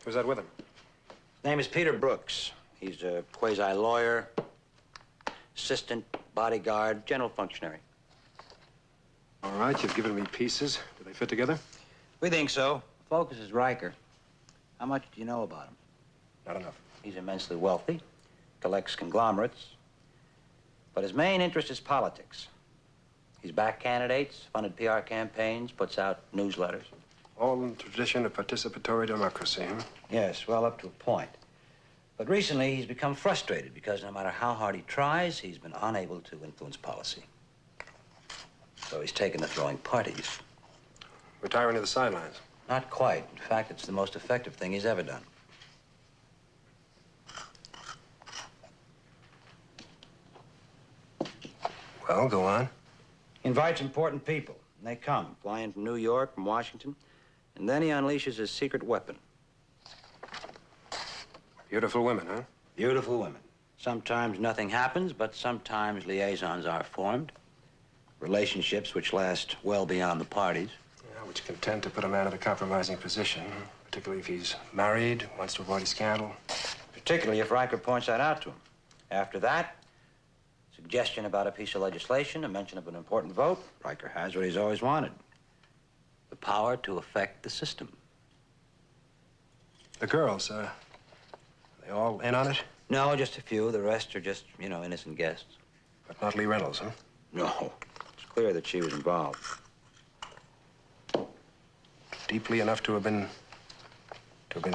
Who's that with him? His name is Peter Brooks. He's a quasi-lawyer, assistant, bodyguard, general functionary. All right, you've given me pieces. Do they fit together? We think so. Focus is Ryker. How much do you know about him? Not enough. He's immensely wealthy, collects conglomerates, but his main interest is politics. He's backed candidates, funded PR campaigns, puts out newsletters. All in the tradition of participatory democracy, huh? Yes, well, up to a point. But recently, he's become frustrated because no matter how hard he tries, he's been unable to influence policy. So he's taken to throwing parties. Retiring to the sidelines. Not quite. In fact, it's the most effective thing he's ever done. Well, go on. He invites important people, and they come, fly in from New York, from Washington, and then he unleashes his secret weapon. Beautiful women, huh? Beautiful women. Sometimes nothing happens, but sometimes liaisons are formed. Relationships which last well beyond the parties. Yeah, which can tend to put a man in a compromising position, particularly if he's married, wants to avoid a scandal. Particularly if Ryker points that out to him. After that, suggestion about a piece of legislation, a mention of an important vote, Ryker has what he's always wanted. The power to affect the system. The girls, they all in on it? No, just a few. The rest are just, innocent guests. But not Lee Reynolds, huh? No. It's clear that she was involved. Deeply enough to have been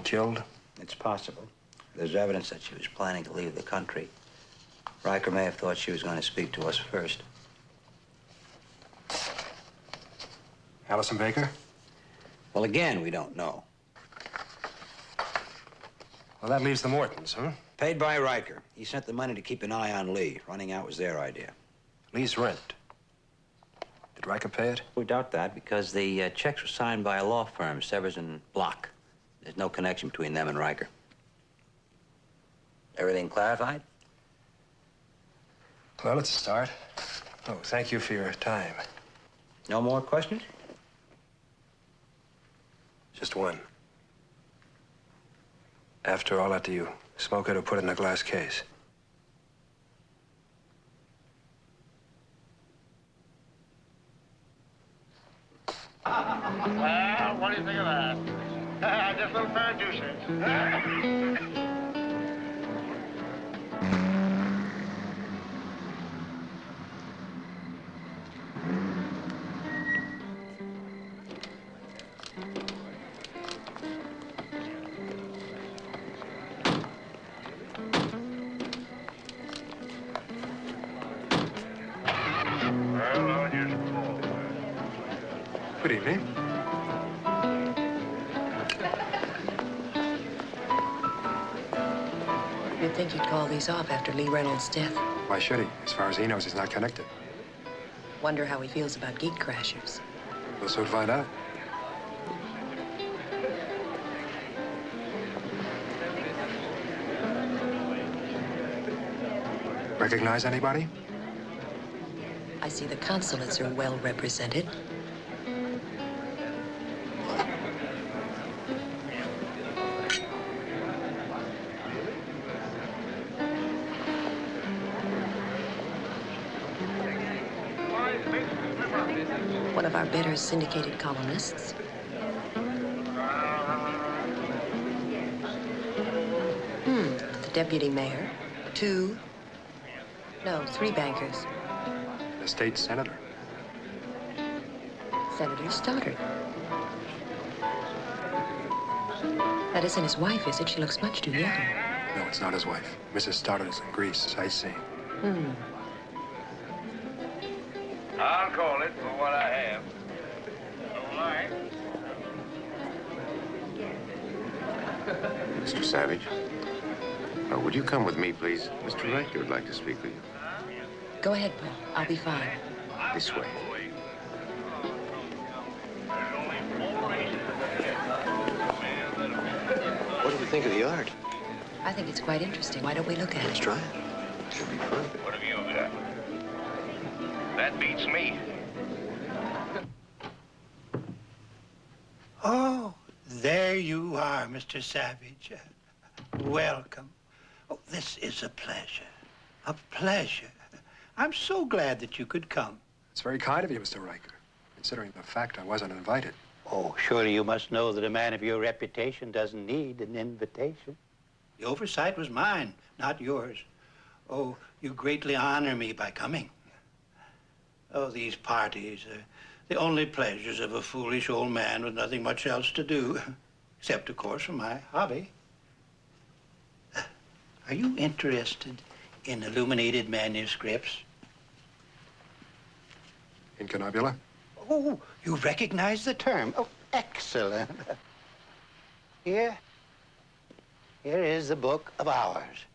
killed? It's possible. There's evidence that she was planning to leave the country. Ryker may have thought she was going to speak to us first. Allison Baker? Well, again, we don't know. Well, that leaves the Mortons, huh? Paid by Ryker. He sent the money to keep an eye on Lee. Running out was their idea. Lee's rent. Did Ryker pay it? We doubt that because the checks were signed by a law firm, Severs and Block. There's no connection between them and Ryker. Everything clarified? Well, it's a start. Oh, thank you for your time. No more questions? Just one. After all that, do you smoke it or put it in a glass case? Well, what do you think of that? Just a little pair of douches. evening. You'd think he'd call these off after Lee Reynolds' death. Why should he? As far as he knows, he's not connected. Wonder how he feels about gate crashers. We'll soon find out. Recognize anybody? I see the consulates are well represented. One of our better syndicated columnists. The deputy mayor. 2, no, 3 bankers. The state senator. Senator Stoddard. That isn't his wife, is it? She looks much too young. No, it's not his wife. Mrs. Stoddard is in Greece, sightseeing. I'll call it for what I have. All right. Mr. Savage, would you come with me, please? Mr. Ryker would like to speak with you. Go ahead, Paul. I'll be fine. This way. What do you think of the art? I think it's quite interesting. Why don't we look at it? Let's try it. Should be fun. What have you got? That beats me. Oh, there you are, Mr. Savage. Welcome. Oh, this is a pleasure. A pleasure. I'm so glad that you could come. It's very kind of you, Mr. Ryker, considering the fact I wasn't invited. Oh, surely you must know that a man of your reputation doesn't need an invitation. The oversight was mine, not yours. Oh, you greatly honor me by coming. Oh, these parties are the only pleasures of a foolish old man with nothing much else to do, except, of course, for my hobby. Are you interested in illuminated manuscripts? Inconabula? Oh, you recognize the term. Oh, excellent. Here is the book of hours.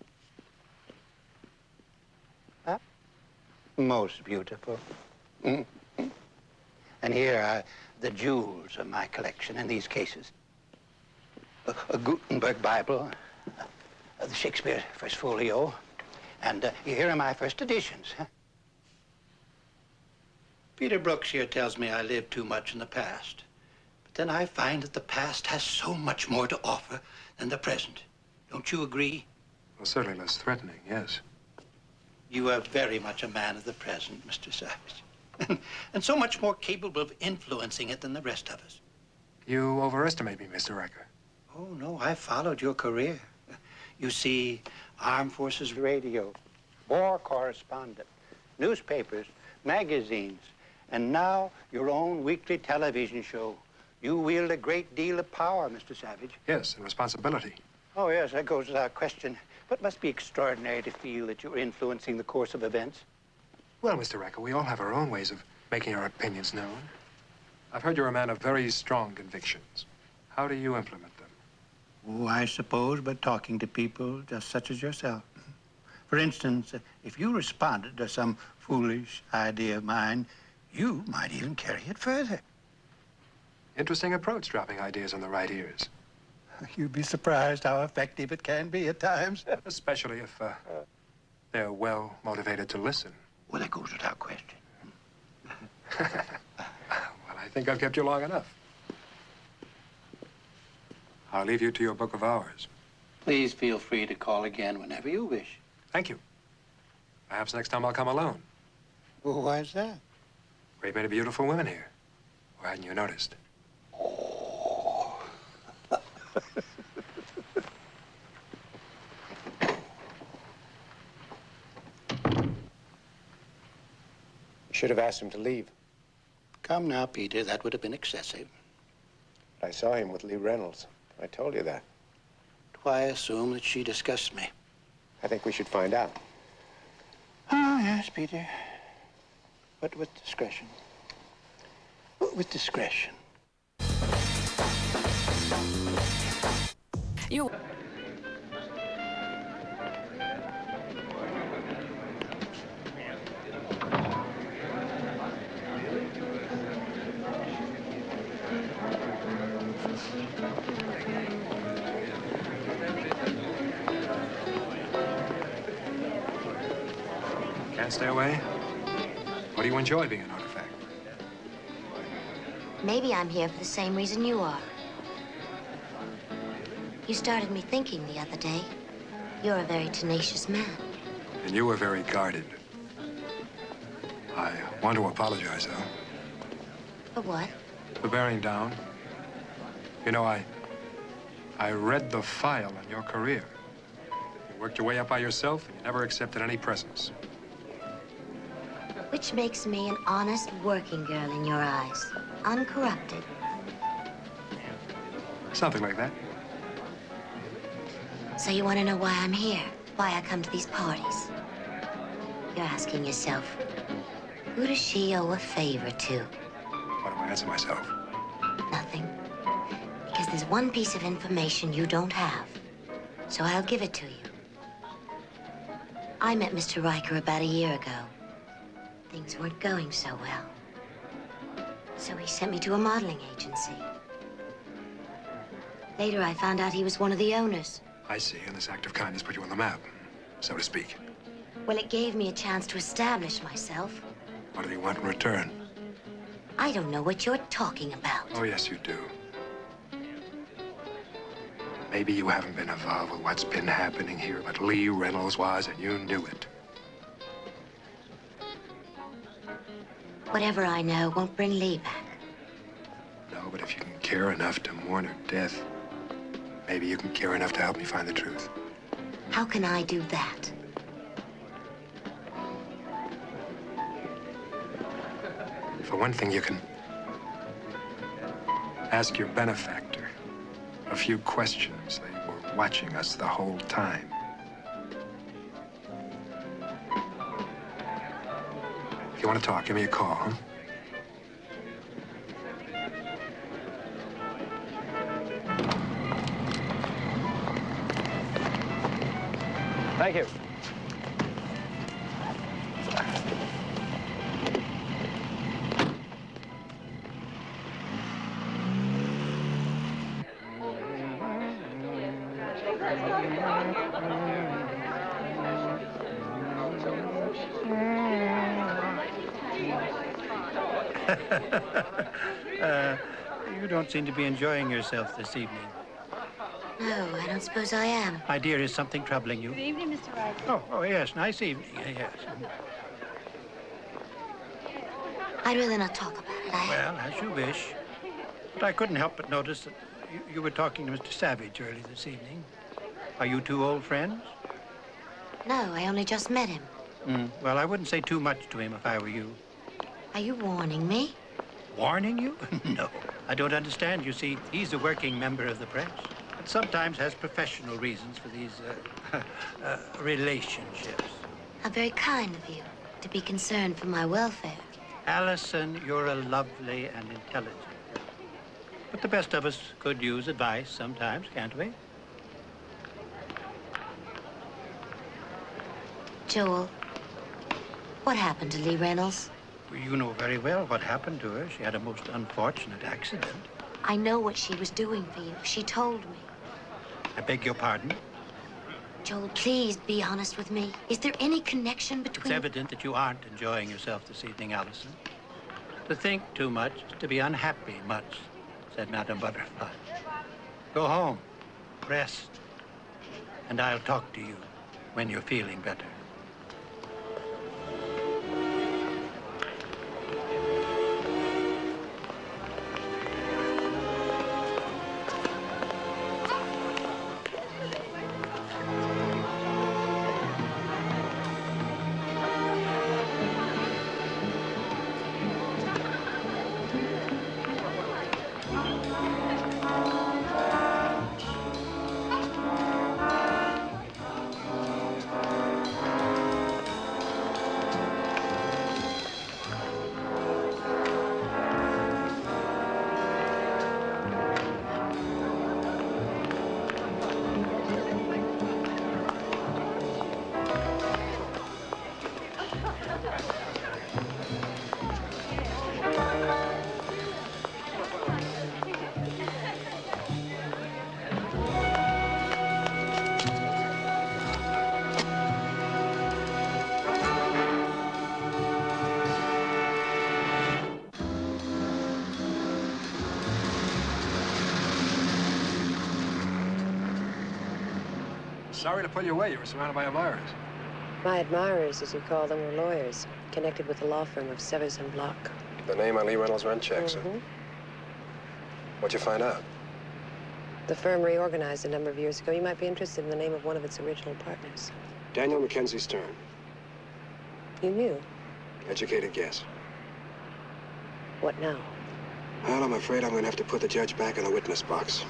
Huh? Most beautiful. And here are the jewels of my collection in these cases. A Gutenberg Bible, the Shakespeare First Folio, and here are my first editions. Peter Brooks here tells me I live too much in the past. But then I find that the past has so much more to offer than the present. Don't you agree? Well, certainly less threatening, yes. You are very much a man of the present, Mr. Savage. And so much more capable of influencing it than the rest of us. You overestimate me, Mr. Ryker. Oh, no, I followed your career. You see, Armed Forces Radio, war correspondent, newspapers, magazines, and now your own weekly television show. You wield a great deal of power, Mr. Savage. Yes, and responsibility. Oh, yes, that goes without question. But it must be extraordinary to feel that you're influencing the course of events. Well, Mr. Ryker, we all have our own ways of making our opinions known. I've heard you're a man of very strong convictions. How do you implement them? Oh, I suppose by talking to people just such as yourself. For instance, if you responded to some foolish idea of mine, you might even carry it further. Interesting approach, dropping ideas on the right ears. You'd be surprised how effective it can be at times. Especially if they're well motivated to listen. Well, that goes without question. Well, I think I've kept you long enough. I'll leave you to your book of hours. Please feel free to call again whenever you wish. Thank you. Perhaps next time I'll come alone. Well, why is that? Great many beautiful women here. Or hadn't you noticed? Oh. You should have asked him to leave. Come now, Peter, that would have been excessive. I saw him with Lee Reynolds. I told you that. Do I assume that she discussed me? I think we should find out. Oh, yes, Peter. But with discretion. With discretion. You. Can't stay away? Or do you enjoy being an artifact? Maybe I'm here for the same reason you are. You started me thinking the other day. You're a very tenacious man. And you were very guarded. I want to apologize, though. For what? For bearing down. You know, I read the file on your career. You worked your way up by yourself, and you never accepted any presents. Which makes me an honest working girl in your eyes. Uncorrupted. Something like that. So you want to know why I'm here? Why I come to these parties? You're asking yourself, who does she owe a favor to? Why do I answer myself? Nothing. Because there's one piece of information you don't have. So I'll give it to you. I met Mr. Ryker about a year ago. Things weren't going so well. So he sent me to a modeling agency. Later, I found out he was one of the owners. I see, and this act of kindness put you on the map, so to speak. Well, it gave me a chance to establish myself. What do you want in return? I don't know what you're talking about. Oh, yes, you do. Maybe you haven't been involved with what's been happening here, but Lee Reynolds was, and you knew it. Whatever I know won't bring Lee back. No, but if you can care enough to mourn her death, maybe you can care enough to help me find the truth. How can I do that? For one thing, you can ask your benefactor a few questions. They were watching us the whole time. If you want to talk, give me a call, huh? Thank you. You don't seem to be enjoying yourself this evening. No, I don't suppose I am. My dear, is something troubling you? Good evening, Mr. Ryker. Oh, yes, nice evening, yes. I'd rather not talk about it. Well, as you wish. But I couldn't help but notice that you were talking to Mr. Savage early this evening. Are you two old friends? No, I only just met him. Well, I wouldn't say too much to him if I were you. Are you warning me? Warning you? No. I don't understand. You see, he's a working member of the press. But sometimes has professional reasons for these relationships. How very kind of you to be concerned for my welfare. Allison, you're a lovely and intelligent girl. But the best of us could use advice sometimes, can't we? Joel, what happened to Lee Reynolds? You know very well what happened to her. She had a most unfortunate accident. I know what she was doing for you. She told me. I beg your pardon? Joel, please be honest with me. Is there any connection between... It's evident that you aren't enjoying yourself this evening, Allison. To think too much is to be unhappy much, said Madame Butterfly. Go home, rest, and I'll talk to you when you're feeling better. Sorry to pull you away. You were surrounded by admirers. My admirers, as you call them, were lawyers connected with the law firm of Seligson Block. The name on Lee Reynolds' rent checks. What'd you find out? The firm reorganized a number of years ago. You might be interested in the name of one of its original partners. Daniel Mackenzie Stern. You knew? Educated guess. What now? Well, I'm afraid I'm going to have to put the judge back in the witness box.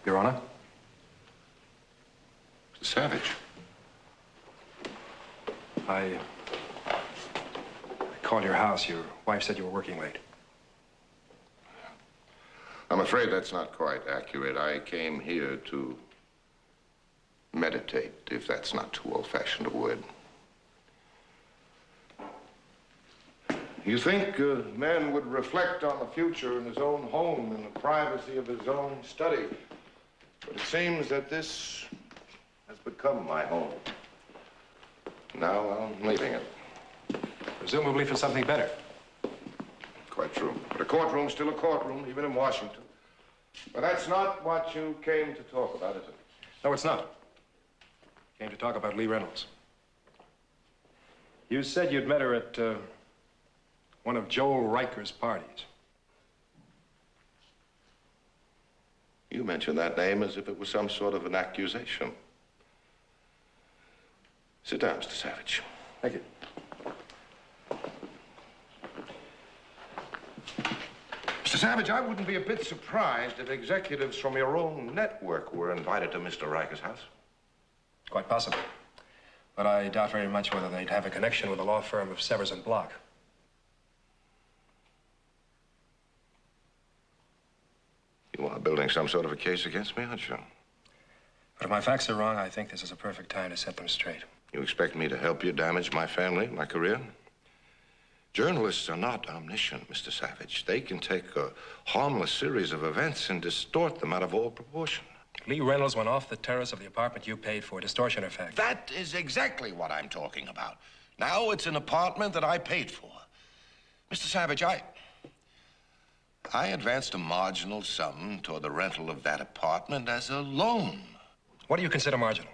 Your Honor? Mr. Savage. I called your house. Your wife said you were working late. I'm afraid that's not quite accurate. I came here to meditate, if that's not too old-fashioned a word. You think a man would reflect on the future in his own home, in the privacy of his own study. But it seems that this has become my home. Now I'm leaving it. Presumably for something better. Quite true. But a courtroom's still a courtroom, even in Washington. But that's not what you came to talk about, is it? No, it's not. Came to talk about Lee Reynolds. You said you'd met her at one of Joel Ryker's parties. You mentioned that name as if it was some sort of an accusation. Sit down, Mr. Savage. Thank you. Mr. Savage, I wouldn't be a bit surprised if executives from your own network were invited to Mr. Ryker's house. Quite possible. But I doubt very much whether they'd have a connection with the law firm of Seligson Block. You are building some sort of a case against me, aren't you? But if my facts are wrong, I think this is a perfect time to set them straight. You expect me to help you damage my family, my career? Journalists are not omniscient, Mr. Savage. They can take a harmless series of events and distort them out of all proportion. Lee Reynolds went off the terrace of the apartment you paid for. Distortion effect. That is exactly what I'm talking about. Now it's an apartment that I paid for. Mr. Savage, I advanced a marginal sum toward the rental of that apartment as a loan. What do you consider marginal?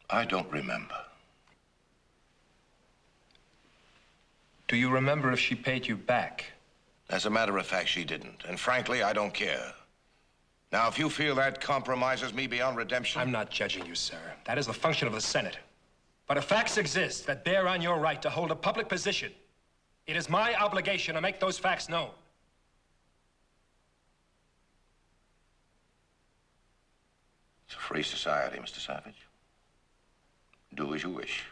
I don't remember. Do you remember if she paid you back? As a matter of fact, she didn't. And frankly, I don't care. Now, if you feel that compromises me beyond redemption... I'm not judging you, sir. That is the function of the Senate. But if facts exist that bear on your right to hold a public position, it is my obligation to make those facts known. It's a free society, Mr. Savage. Do as you wish.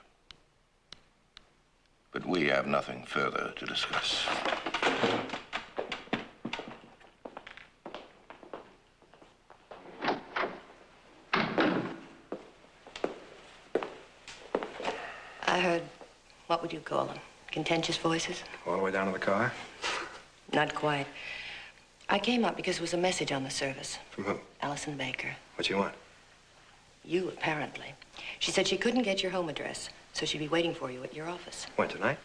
But we have nothing further to discuss. I heard, what would you call them? Contentious voices? All the way down to the car? Not quite. I came up because there was a message on the service. From who? Allison Baker. What you want? You, apparently. She said she couldn't get your home address, so she'd be waiting for you at your office. When, tonight?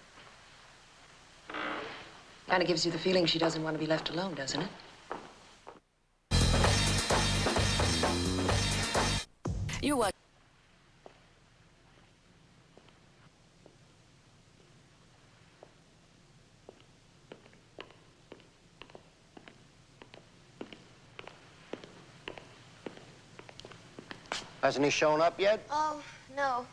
Kind of gives you the feeling she doesn't want to be left alone, doesn't it? You're what? Hasn't he shown up yet? Oh, no.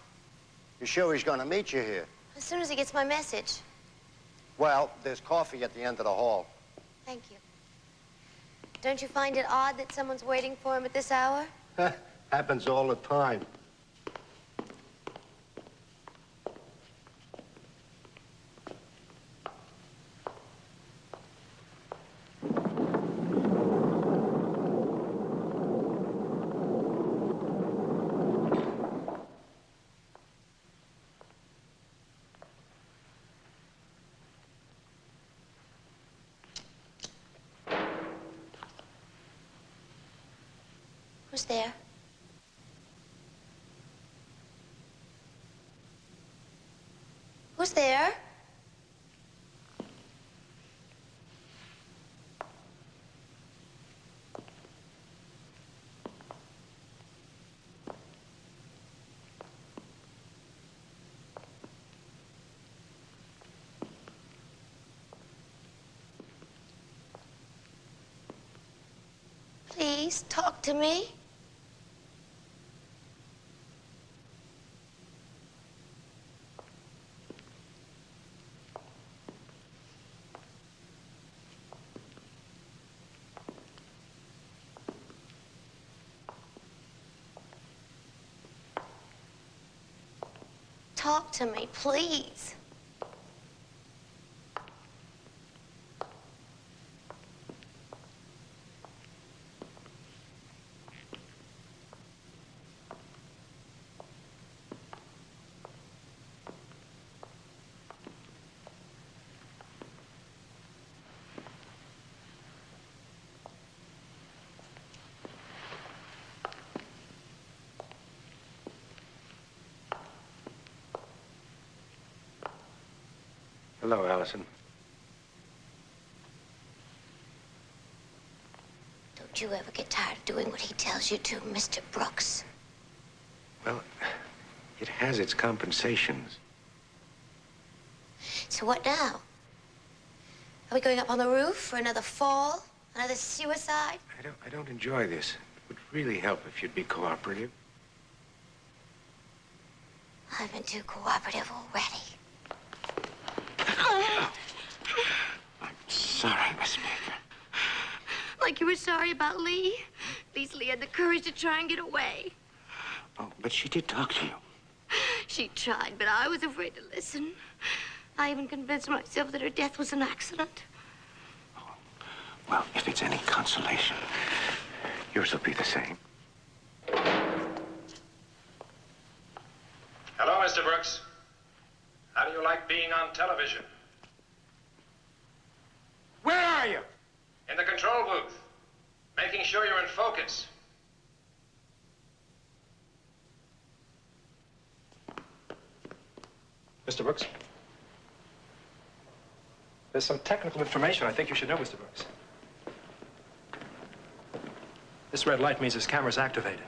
You sure he's gonna meet you here? As soon as he gets my message. Well, there's coffee at the end of the hall. Thank you. Don't you find it odd that someone's waiting for him at this hour? Happens all the time. Who's there? Who's there? Please, talk to me. Talk to me, please. Hello, Allison. Don't you ever get tired of doing what he tells you to, Mr. Brooks? Well, it has its compensations. So what now? Are we going up on the roof for another fall? Another suicide? I don't enjoy this. It would really help if you'd be cooperative. I've been too cooperative already. I'm sorry, Miss Baker. Like you were sorry about Lee? At least Lee had the courage to try and get away. Oh, but she did talk to you. She tried, but I was afraid to listen. I even convinced myself that her death was an accident. Well, if it's any consolation, yours will be the same. Hello, Mr. Brooks. How do you like being on television? Where are you? In the control booth. Making sure you're in focus. Mr. Brooks? There's some technical information I think you should know, Mr. Brooks. This red light means this camera's activated.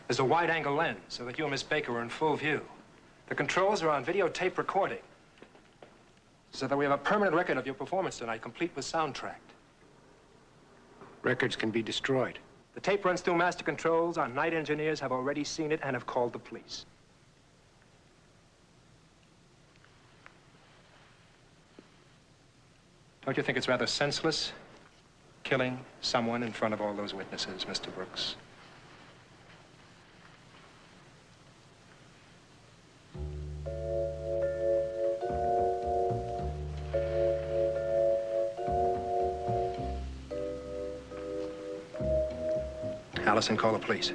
There's a wide-angle lens so that you and Miss Baker are in full view. The controls are on videotape recording, so that we have a permanent record of your performance tonight, complete with soundtrack. Records can be destroyed. The tape runs through master controls. Our night engineers have already seen it and have called the police. Don't you think it's rather senseless, killing someone in front of all those witnesses, Mr. Brooks? Allison, call the police.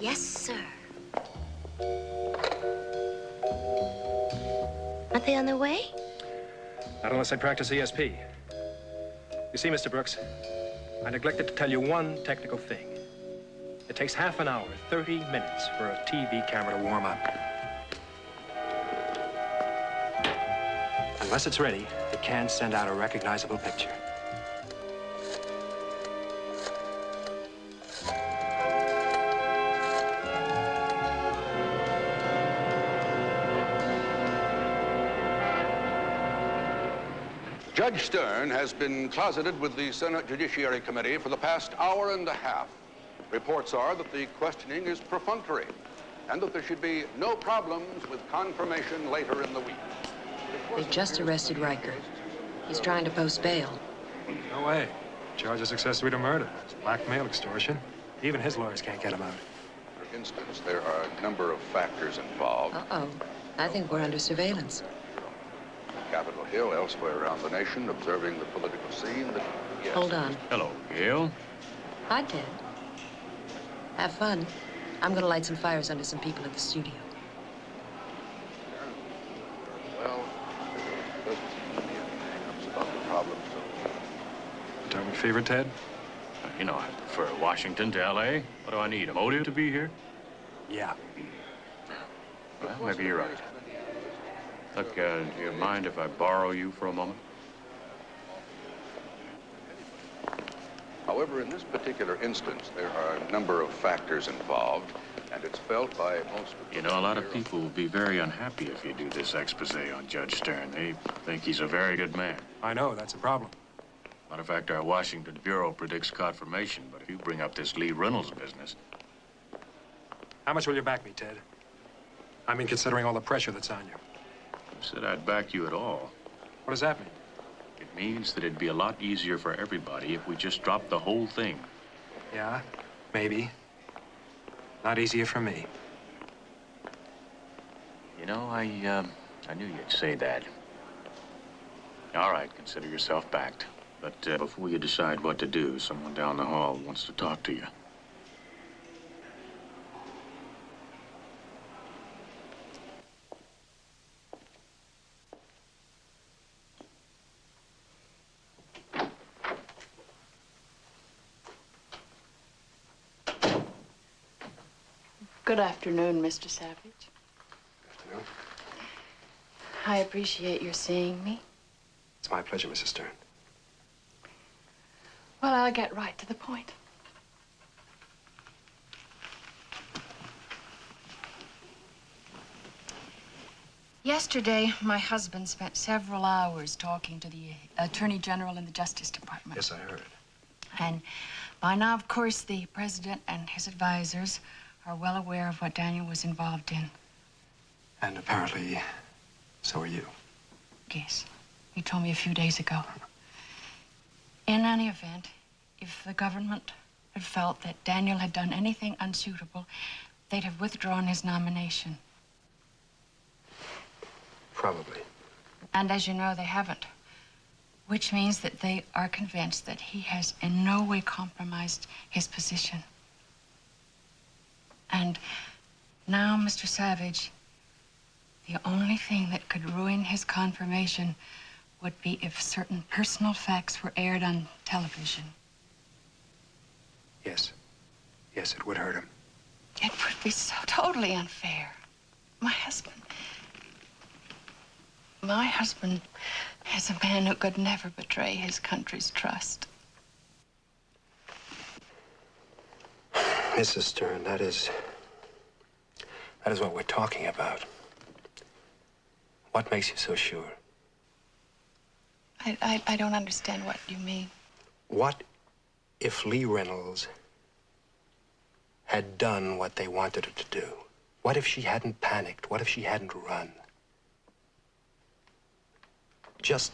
Yes, sir. Aren't they on their way? Not unless I practice ESP. You see, Mr. Brooks, I neglected to tell you one technical thing. It takes half an hour, 30 minutes for a TV camera to warm up. Unless it's ready, it can't send out a recognizable picture. Judge Stern has been closeted with the Senate Judiciary Committee for the past hour and a half. Reports are that the questioning is perfunctory and that there should be no problems with confirmation later in the week. They just arrested Ryker. He's trying to post bail. No way. Charge of accessory to murder. It's blackmail, extortion. Even his lawyers can't get him out. For instance, there are a number of factors involved. Uh-oh. I think we're under surveillance. Capitol Hill, elsewhere around the nation, observing the political scene. Yes. Hold on. Hello, Gail. Hi, Ted. Have fun. I'm gonna light some fires under some people at the studio. Well, there doesn't seem to be any hang-ups about the problem, so... Atomic fever, Ted? You know, I prefer Washington to L.A. What do I need, a motive to be here? Yeah. Well, maybe you're right. Look, do you mind if I borrow you for a moment? However, in this particular instance, there are a number of factors involved, and it's felt by most of the... You know, a lot of people will be very unhappy if you do this expose on Judge Stern. They think he's a very good man. I know, that's a problem. Matter of fact, our Washington Bureau predicts confirmation, but if you bring up this Lee Reynolds business... How much will you back me, Ted? I mean, considering all the pressure that's on you. Who said I'd back you at all? What does that mean? It means that it'd be a lot easier for everybody if we just dropped the whole thing. Yeah, maybe. Not easier for me. You know, I knew you'd say that. All right, consider yourself backed. But before you decide what to do, someone down the hall wants to talk to you. Good afternoon, Mr. Savage. Afternoon. I appreciate your seeing me. It's my pleasure, Mrs. Stern. Well, I'll get right to the point. Yesterday, my husband spent several hours talking to the Attorney General in the Justice Department. Yes, I heard. And by now, of course, the president and his advisors are well aware of what Daniel was involved in. And apparently, so are you. Yes. He told me a few days ago. In any event, if the government had felt that Daniel had done anything unsuitable, they'd have withdrawn his nomination. Probably. And as you know, they haven't. Which means that they are convinced that he has in no way compromised his position. And now, Mr. Savage, the only thing that could ruin his confirmation would be if certain personal facts were aired on television. Yes. Yes, it would hurt him. It would be so totally unfair. My husband is a man who could never betray his country's trust. Mrs. Stern, that is what we're talking about. What makes you so sure? I don't understand what you mean. What if Lee Reynolds had done what they wanted her to do? What if she hadn't panicked? What if she hadn't run? Just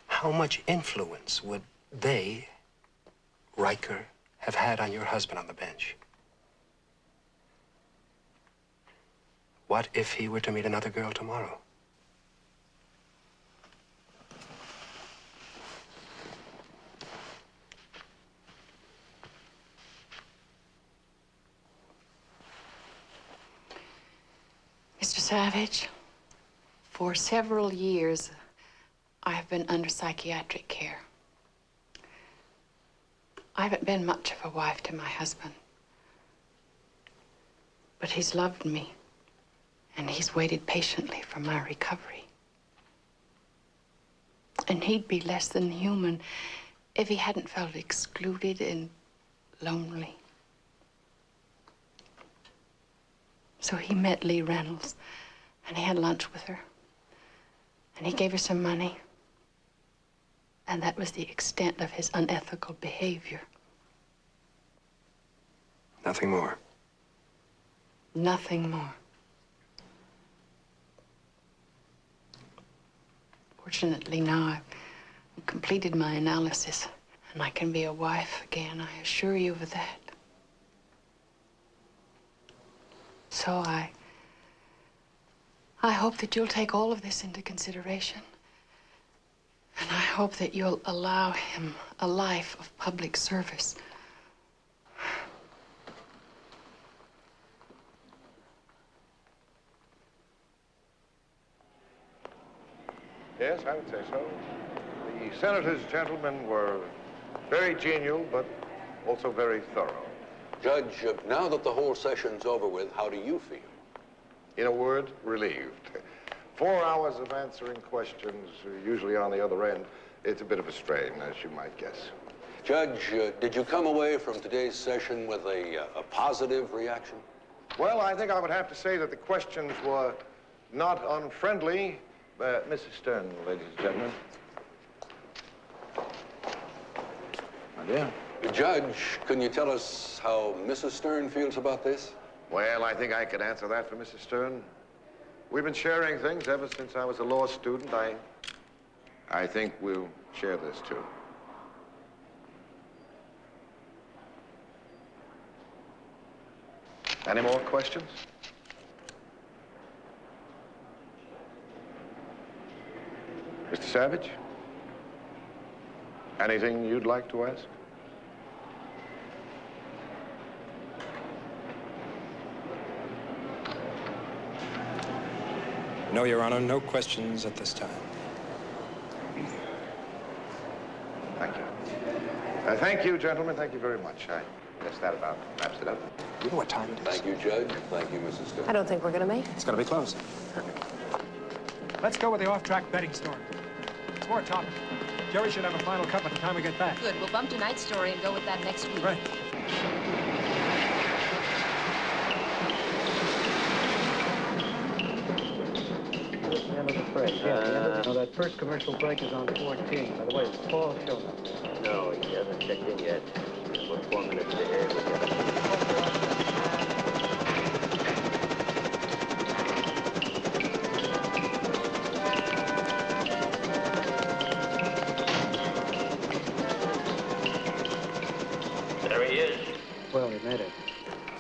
how much influence would they, Ryker, have had on your husband on the bench? What if he were to meet another girl tomorrow? Mr. Savage, for several years, I have been under psychiatric care. I haven't been much of a wife to my husband. But he's loved me, and he's waited patiently for my recovery. And he'd be less than human if he hadn't felt excluded and lonely. So he met Lee Reynolds, and he had lunch with her. And he gave her some money. And that was the extent of his unethical behavior. Nothing more. Nothing more. Fortunately, now I've completed my analysis, and I can be a wife again, I assure you of that. So I hope that you'll take all of this into consideration. And I hope that you'll allow him a life of public service. Yes, I would say so. The senator's gentlemen were very genial, but also very thorough. Judge, now that the whole session's over with, how do you feel? In a word, relieved. 4 hours of answering questions, usually on the other end, it's a bit of a strain, as you might guess. Judge, did you come away from today's session with a positive reaction? Well, I think I would have to say that the questions were not unfriendly. Mrs. Stern, ladies and gentlemen. My dear. Judge, can you tell us how Mrs. Stern feels about this? Well, I think I could answer that for Mrs. Stern. We've been sharing things ever since I was a law student. I think we'll share this, too. Any more questions? Mr. Savage? Anything you'd like to ask? No, Your Honor, no questions at this time. Thank you. Thank you, gentlemen. Thank you very much. I guess that about wraps it up. You know what time it is? Thank you, Judge. Thank you, Mrs. Stern. I don't think we're going to make it. It's going to be close. Let's go with the off-track betting story. It's more topical. Jerry should have a final cut by the time we get back. Good. We'll bump tonight's story and go with that next week. Right. End of the break. Yeah, no, that first commercial break is on 14. By the way, it's Paul shown up. No, he hasn't checked in yet. We're 4 minutes ahead. There he is. Well, he made it.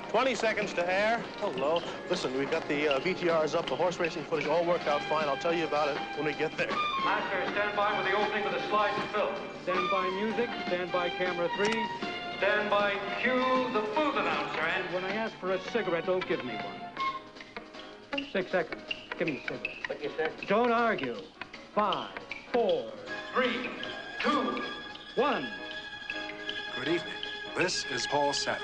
20 seconds to air. Hello. Listen, we've got the VTRs up, the horse racing footage all worked out fine. I'll tell you about it when we get there. Master, stand by with the opening of the slides and film. Stand by music. Stand by camera 3. Stand by cue the food announcer. And When I ask for a cigarette, don't give me one. 6 seconds. Give me a cigarette. What you said? Don't argue. 5, 4, 3, 2, 1. Good evening. This is Paul Savage.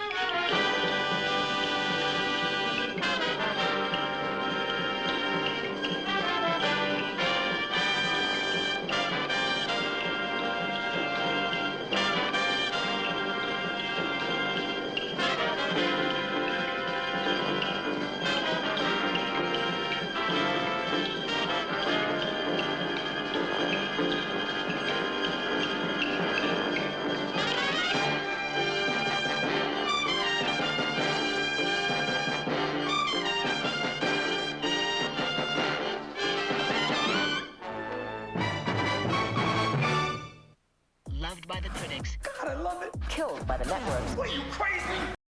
Loved by the critics. God, I love it. Killed by the networks. What, are you crazy?